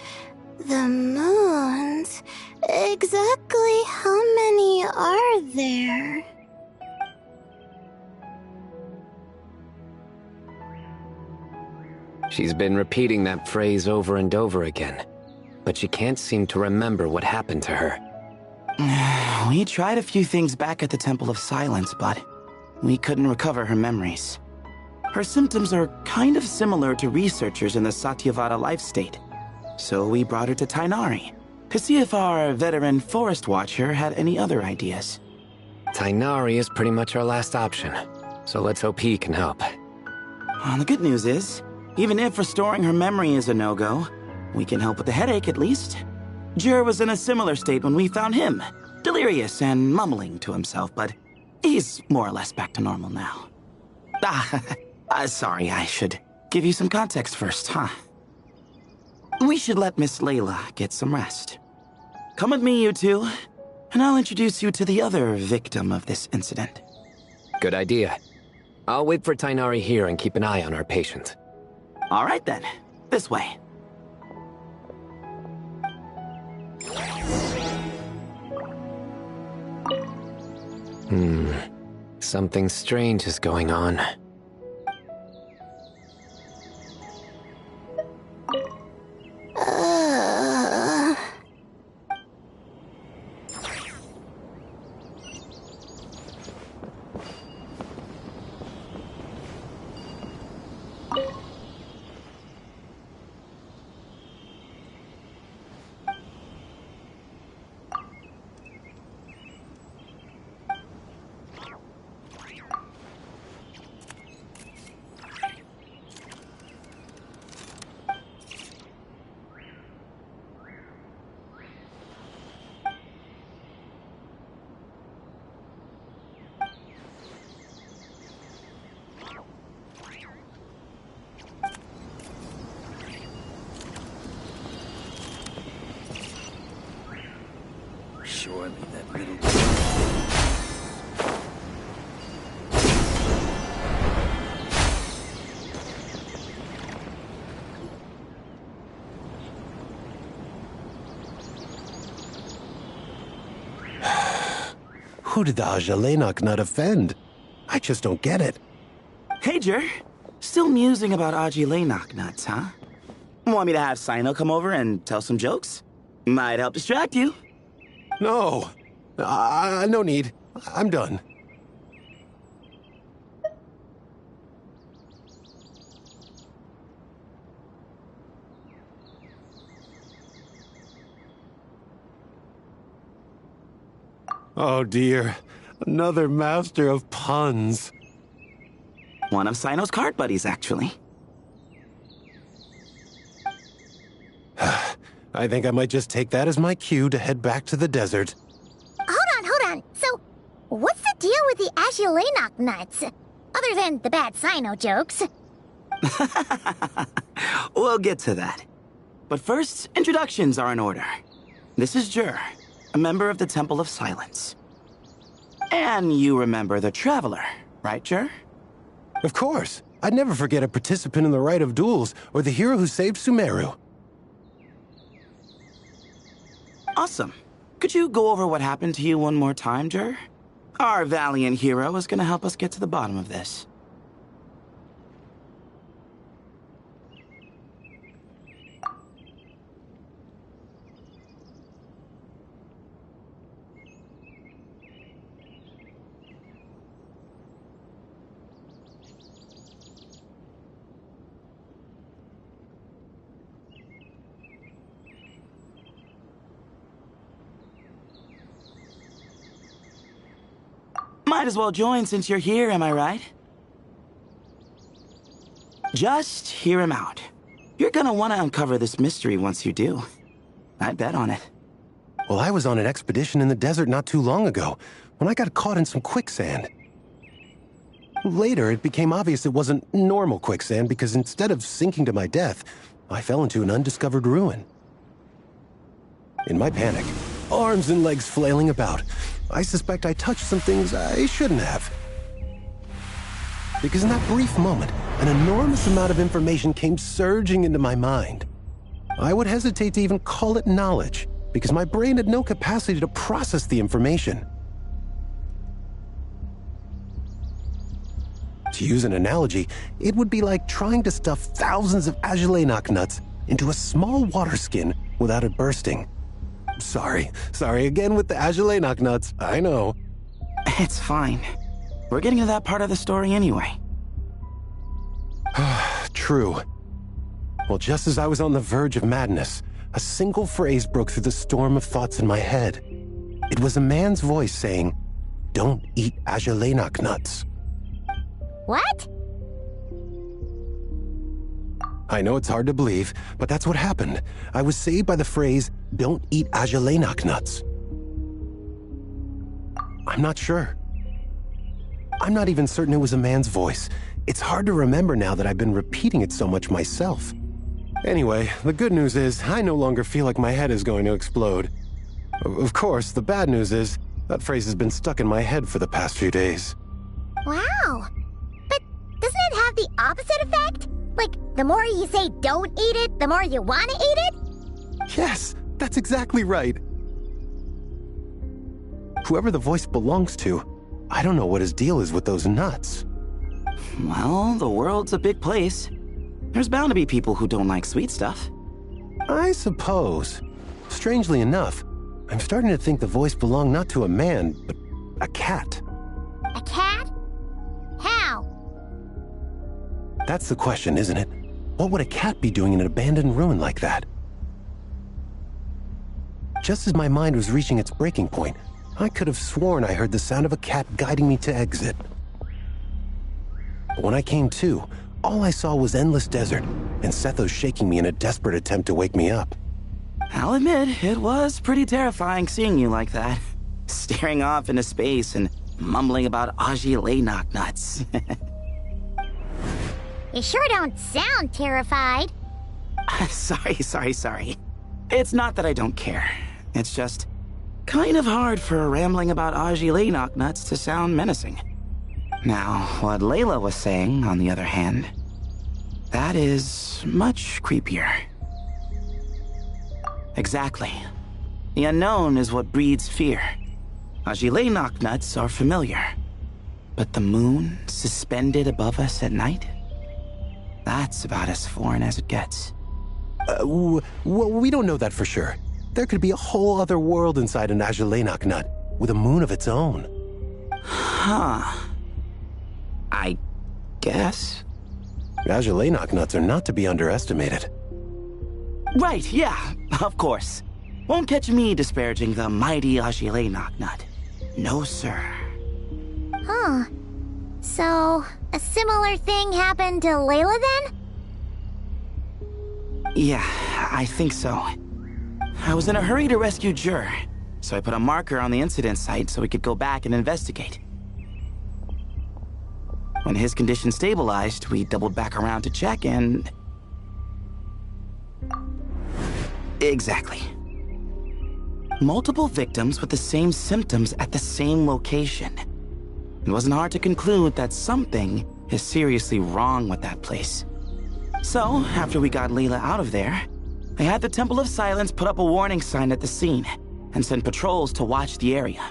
Exactly how many are there? She's been repeating that phrase over and over again, but she can't seem to remember what happened to her. We tried a few things back at the Temple of Silence, but we couldn't recover her memories. Her symptoms are kind of similar to researchers in the Satyavada life state, so we brought her to Tainari to see if our veteran forest watcher had any other ideas. Tainari is pretty much our last option, so let's hope he can help. The good news is, even if restoring her memory is a no-go, we can help with the headache at least. Jur was in a similar state when we found him, delirious and mumbling to himself, but he's more or less back to normal now. Sorry, I should give you some context first, huh? We should let Miss Layla get some rest. Come with me, you two, and I'll introduce you to the other victim of this incident. Good idea. I'll wait for Tainari here and keep an eye on our patient. All right then, this way. Something strange is going on. Surely that little... Who did the Ajalenok not offend? I just don't get it. Hey, Jur. Still musing about Aji nuts, huh? Want me to have Sino come over and tell some jokes? Might help distract you. No. No need. I'm done. Oh dear. Another master of puns. One of Sino's card buddies, actually. I think I might just take that as my cue to head back to the desert. Hold on. So, what's the deal with the Ajilenok nuts? Other than the bad Sino jokes. We'll get to that. But first, introductions are in order. This is Jur, a member of the Temple of Silence. And you remember the Traveler, right, Jur? Of course. I'd never forget a participant in the Rite of Duels or the hero who saved Sumeru. Awesome. Could you go over what happened to you one more time, Jur? Our valiant hero is going to help us get to the bottom of this. Might as well join since you're here, am I right? Just hear him out. You're gonna want to uncover this mystery once you do. I'd bet on it. Well, I was on an expedition in the desert not too long ago, when I got caught in some quicksand. Later, it became obvious it wasn't normal quicksand because instead of sinking to my death, I fell into an undiscovered ruin. In my panic, arms and legs flailing about, I suspect I touched some things I shouldn't have. Because in that brief moment, an enormous amount of information came surging into my mind. I would hesitate to even call it knowledge, because my brain had no capacity to process the information. To use an analogy, it would be like trying to stuff thousands of Agelenok nuts into a small water skin without it bursting. Sorry again with the Agelenok nuts, I know. It's fine. We're getting to that part of the story anyway. True. Well, just as I was on the verge of madness, a single phrase broke through the storm of thoughts in my head. It was a man's voice saying, "Don't eat Agelenok nuts." What? I know it's hard to believe, but that's what happened. I was saved by the phrase, "Don't eat Agelenok nuts." I'm not sure. I'm not even certain it was a man's voice. It's hard to remember now that I've been repeating it so much myself. Anyway, the good news is I no longer feel like my head is going to explode. Of course, the bad news is that phrase has been stuck in my head for the past few days. Wow. But doesn't it have the opposite effect? Like, the more you say don't eat it, the more you want to eat it? Yes, that's exactly right. Whoever the voice belongs to, I don't know what his deal is with those nuts. Well, the world's a big place. There's bound to be people who don't like sweet stuff. I suppose. Strangely enough, I'm starting to think the voice belonged not to a man, but a cat. A cat? How? That's the question, isn't it? What would a cat be doing in an abandoned ruin like that? Just as my mind was reaching its breaking point, I could have sworn I heard the sound of a cat guiding me to exit. But when I came to, all I saw was endless desert, and Sethos shaking me in a desperate attempt to wake me up. I'll admit, it was pretty terrifying seeing you like that. Staring off into space and mumbling about Agelenok nuts. You sure don't sound terrified. Sorry. It's not that I don't care. It's just kind of hard for rambling about Agelenok nuts to sound menacing. Now, what Layla was saying, on the other hand, that is much creepier. Exactly. The unknown is what breeds fear. Agelenok nuts are familiar. But the moon suspended above us at night? That's about as foreign as it gets. Well, we don't know that for sure. There could be a whole other world inside an Agelenok nut, with a moon of its own. Huh. I guess. Agelenok nuts are not to be underestimated. Right, yeah, of course. Won't catch me disparaging the mighty Agelenok nut. No, sir. Huh. So, a similar thing happened to Layla then? Yeah, I think so. I was in a hurry to rescue Jur, so I put a marker on the incident site so we could go back and investigate. When his condition stabilized, we doubled back around to check and... Exactly. Multiple victims with the same symptoms at the same location. It wasn't hard to conclude that something is seriously wrong with that place. So, after we got Layla out of there, I had the Temple of Silence put up a warning sign at the scene and send patrols to watch the area.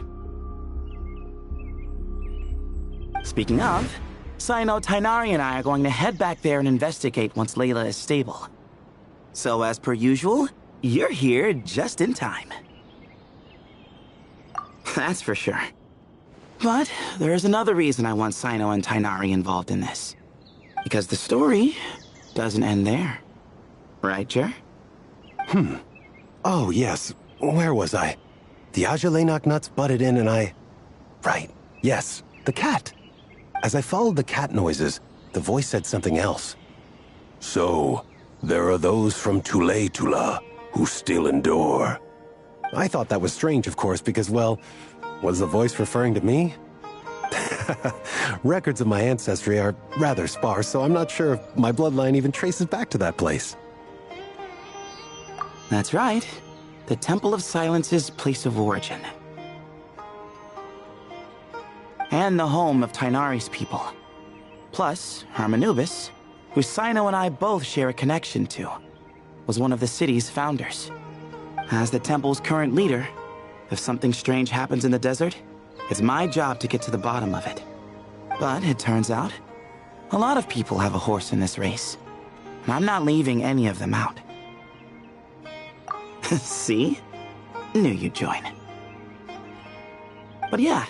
Speaking of, Sino, Tainari, and I are going to head back there and investigate once Layla is stable. So, as per usual, you're here just in time. That's for sure. But there is another reason I want Sino and Tainari involved in this. Because the story doesn't end there. Right, Jer? Oh, yes. Where was I? The Agelenok nuts butted in and I... Right. Yes. The cat. As I followed the cat noises, the voice said something else. So, there are those from Tula who still endure. I thought that was strange, of course, because, well, was the voice referring to me? Records of my ancestry are rather sparse, so I'm not sure if my bloodline even traces back to that place. That's right. The Temple of Silence's place of origin. And the home of Tainari's people. Plus, Harmonubis, who Sino and I both share a connection to, was one of the city's founders. As the temple's current leader, if something strange happens in the desert, it's my job to get to the bottom of it. But it turns out, a lot of people have a horse in this race, and I'm not leaving any of them out. See? Knew you'd join. But yeah,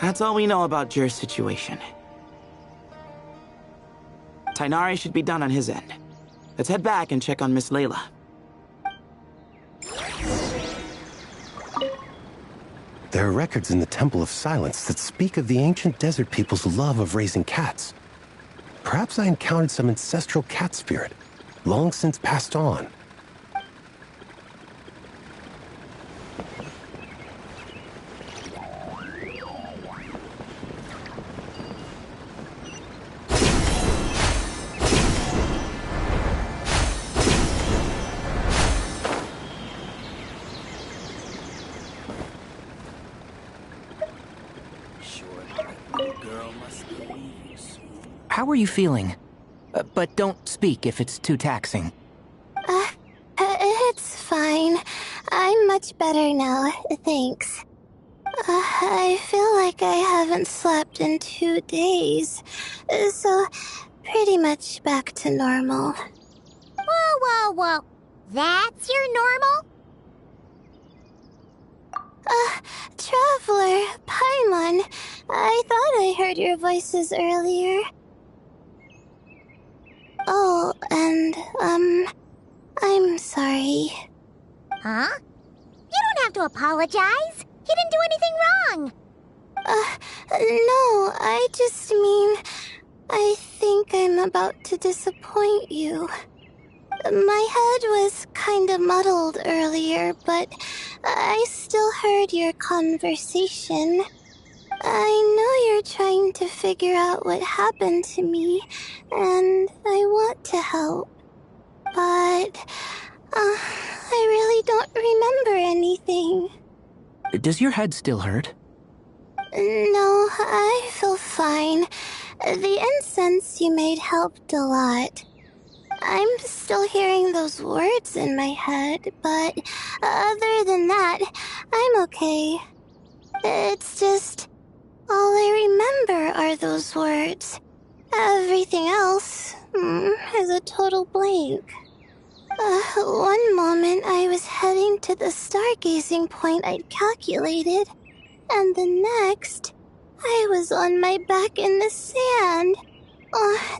that's all we know about Jur's situation. Tainari should be done on his end. Let's head back and check on Miss Layla. There are records in the Temple of Silence that speak of the ancient desert people's love of raising cats. Perhaps I encountered some ancestral cat spirit, long since passed on. How are you feeling? But don't speak if it's too taxing. It's fine. I'm much better now, thanks. I feel like I haven't slept in 2 days, so pretty much back to normal. Whoa, whoa, whoa. That's your normal? Traveler, Paimon, I thought I heard your voices earlier. Oh, and, I'm sorry. Huh? You don't have to apologize. You didn't do anything wrong. No, I just mean, I think I'm about to disappoint you. My head was kinda muddled earlier, but I still heard your conversation. I know you're trying to figure out what happened to me, and I want to help. But, I really don't remember anything. Does your head still hurt? No, I feel fine. The incense you made helped a lot. I'm still hearing those words in my head, but other than that, I'm okay. It's just, all I remember are those words. Everything else is a total blank. One moment I was heading to the stargazing point I'd calculated, and the next, I was on my back in the sand.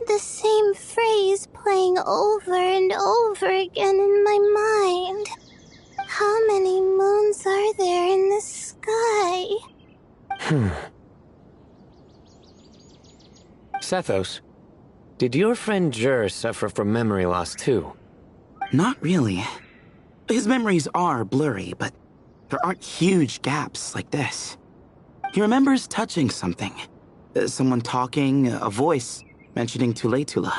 The same phrase playing over and over again in my mind. How many moons are there in the sky? Sethos, did your friend Jur suffer from memory loss too? Not really. His memories are blurry, but there aren't huge gaps like this. He remembers touching something. Someone talking, a voice mentioning Tuletula,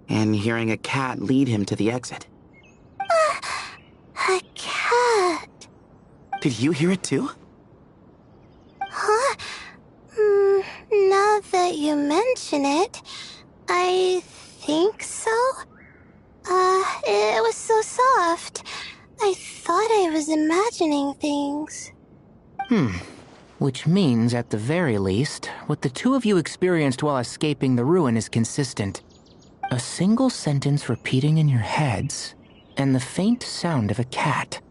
and hearing a cat lead him to the exit. A cat? Did you hear it too? Huh? Now that you mention it, I think so. It was so soft. I thought I was imagining things. Which means, at the very least, what the two of you experienced while escaping the ruin is consistent. A single sentence repeating in your heads, and the faint sound of a cat.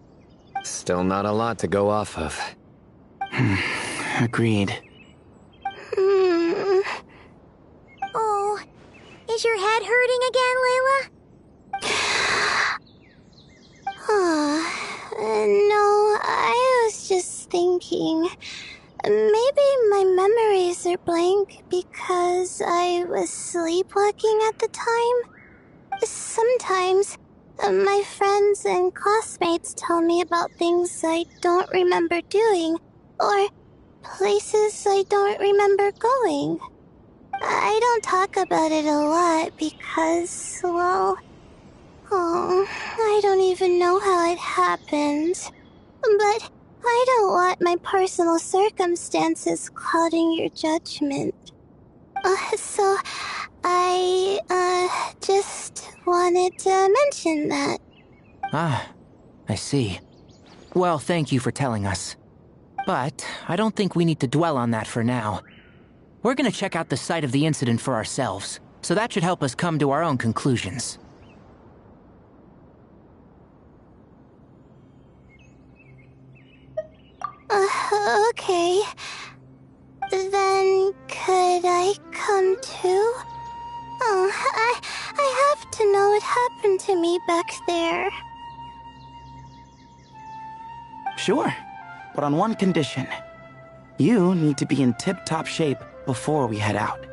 Still not a lot to go off of. Agreed. Oh, is your head hurting again, Layla? No, I was just thinking. Maybe my memories are blank because I was sleepwalking at the time. Sometimes, my friends and classmates tell me about things I don't remember doing, or places I don't remember going. I don't talk about it a lot because, well, I don't even know how it happened. But I don't want my personal circumstances clouding your judgment. So I just wanted to mention that. Ah, I see. Well, thank you for telling us. But I don't think we need to dwell on that for now. We're gonna check out the site of the incident for ourselves, so that should help us come to our own conclusions. Okay. Then could I come too? Oh, I have to know what happened to me back there. Sure, but on one condition. You need to be in tip-top shape before we head out.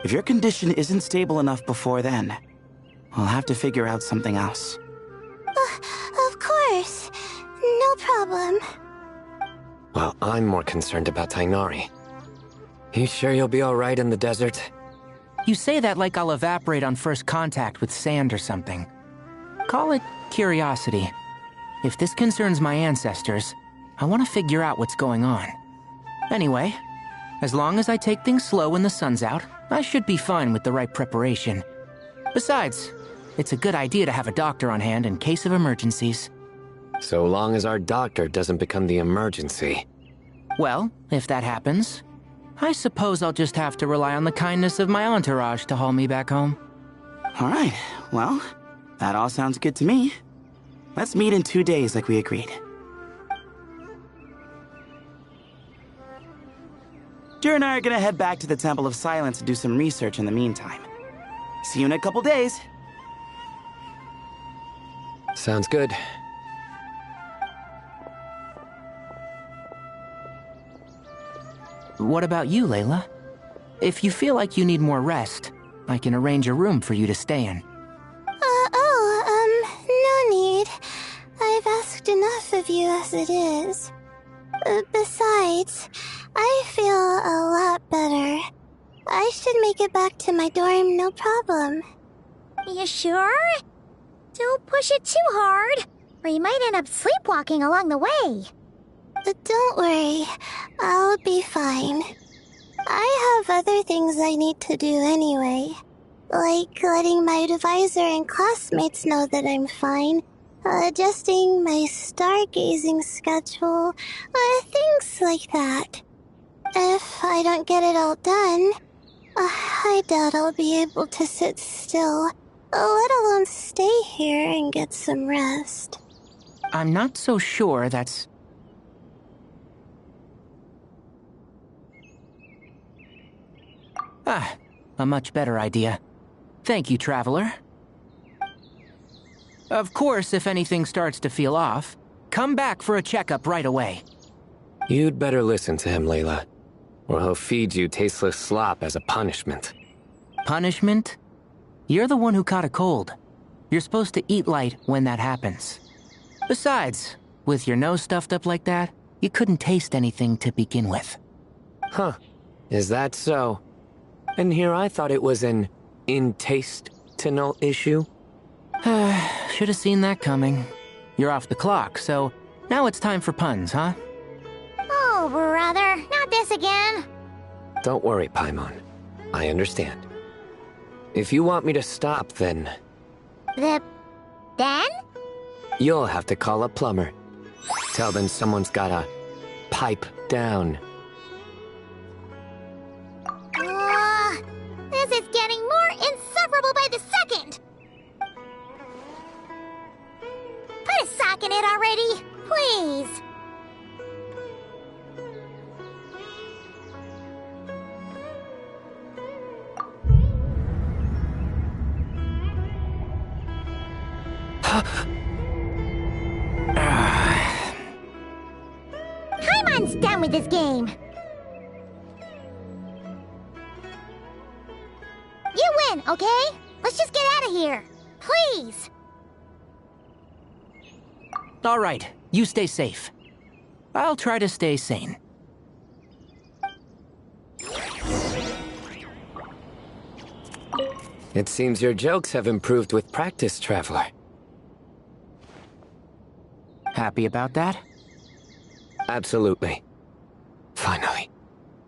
If your condition isn't stable enough before then, I'll have to figure out something else. Of course. No problem. Well, I'm more concerned about Tighnari. You sure you'll be alright in the desert? You say that like I'll evaporate on first contact with sand or something. Call it curiosity. If this concerns my ancestors, I want to figure out what's going on. Anyway, as long as I take things slow when the sun's out, I should be fine with the right preparation. Besides, it's a good idea to have a doctor on hand in case of emergencies. So long as our doctor doesn't become the emergency. Well, if that happens, I suppose I'll just have to rely on the kindness of my entourage to haul me back home. Alright, well, that all sounds good to me. Let's meet in 2 days like we agreed. Jer and I are gonna head back to the Temple of Silence to do some research in the meantime. See you in a couple days. Sounds good. What about you, Layla? If you feel like you need more rest, I can arrange a room for you to stay in. No need. I've asked enough of you as it is. Besides, I feel a lot better. I should make it back to my dorm, no problem. You sure? Don't push it too hard, or you might end up sleepwalking along the way. Don't worry, I'll be fine. I have other things I need to do anyway. Like letting my advisor and classmates know that I'm fine, adjusting my stargazing schedule, things like that. If I don't get it all done, I doubt I'll be able to sit still, let alone stay here and get some rest. I'm not so sure that's... Ah, a much better idea. Thank you, Traveler. Of course, if anything starts to feel off, come back for a checkup right away. You'd better listen to him, Layla, or he'll feed you tasteless slop as a punishment. Punishment? You're the one who caught a cold. You're supposed to eat light when that happens. Besides, with your nose stuffed up like that, you couldn't taste anything to begin with. Huh. Is that so? And here I thought it was an intestinal issue. Should have seen that coming. You're off the clock, so now it's time for puns, huh? Oh, brother, not this again. Don't worry, Paimon. I understand. If you want me to stop, then... Then? You'll have to call a plumber. Tell them someone's gotta pipe down. This is getting more insufferable by the second! Put a sock in it already, please! Paimon's done with this game! You win, okay? Let's just get out of here. Please! All right, you stay safe. I'll try to stay sane. It seems your jokes have improved with practice, Traveler. Happy about that? Absolutely. Finally,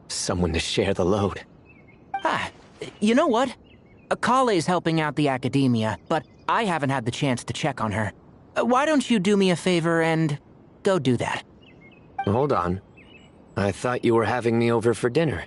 someone to share the load. Ah, you know what? Kale's helping out the academia, but I haven't had the chance to check on her. Why don't you do me a favor and go do that? Hold on. I thought you were having me over for dinner.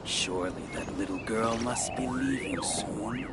Surely that little girl must be leaving soon.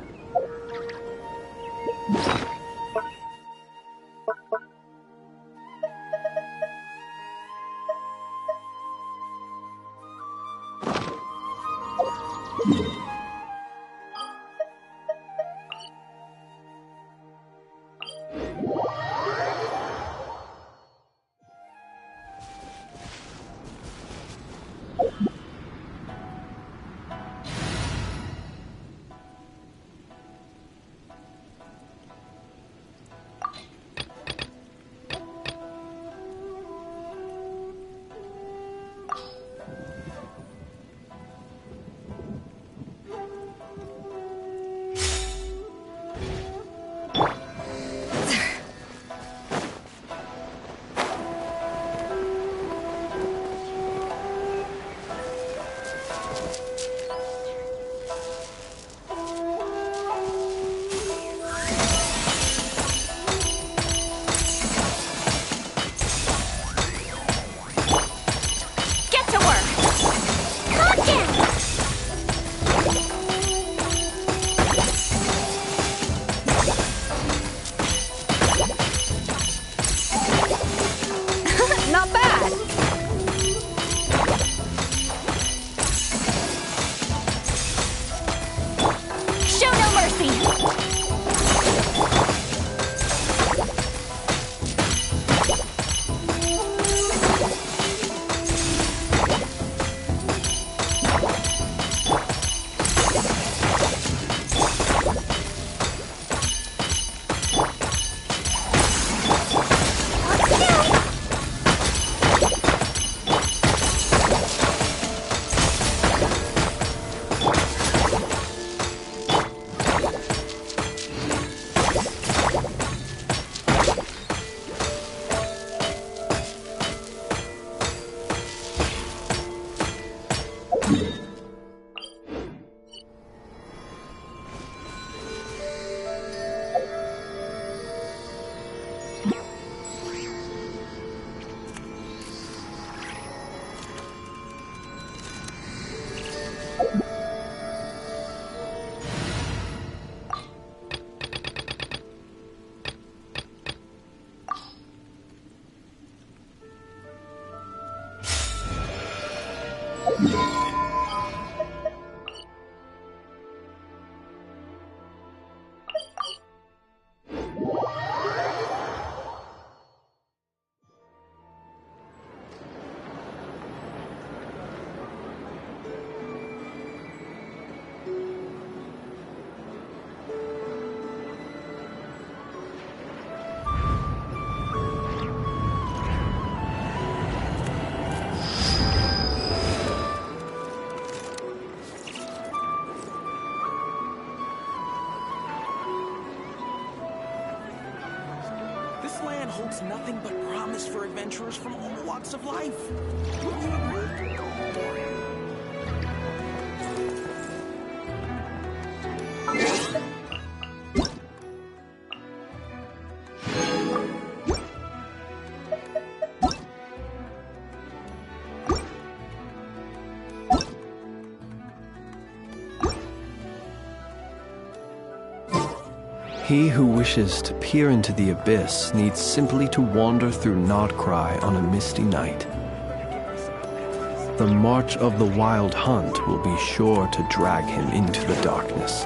This land holds nothing but promise for adventurers from all walks of life. Wouldn't you agree? He who wishes to peer into the abyss needs simply to wander through Nodcry on a misty night. The march of the Wild Hunt will be sure to drag him into the darkness.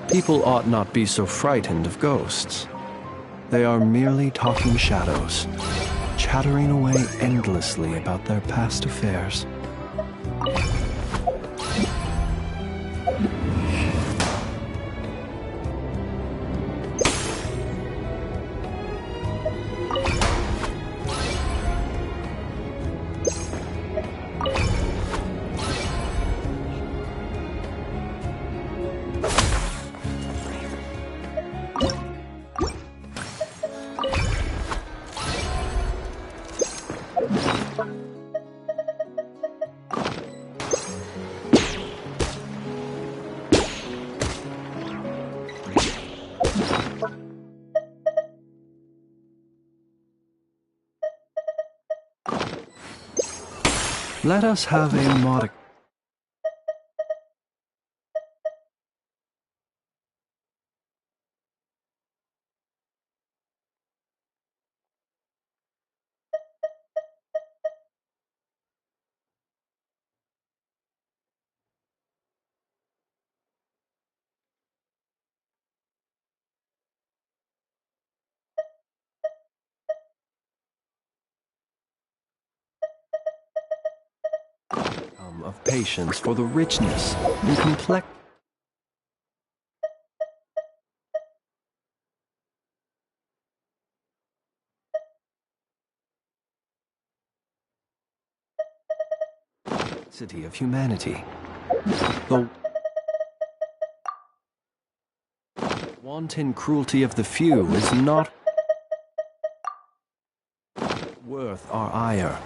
People ought not be so frightened of ghosts. They are merely talking shadows, chattering away endlessly about their past affairs. Let us have a modicum. Of patience for the richness and complexity of humanity. The wanton cruelty of the few is not worth our ire.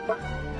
Bye.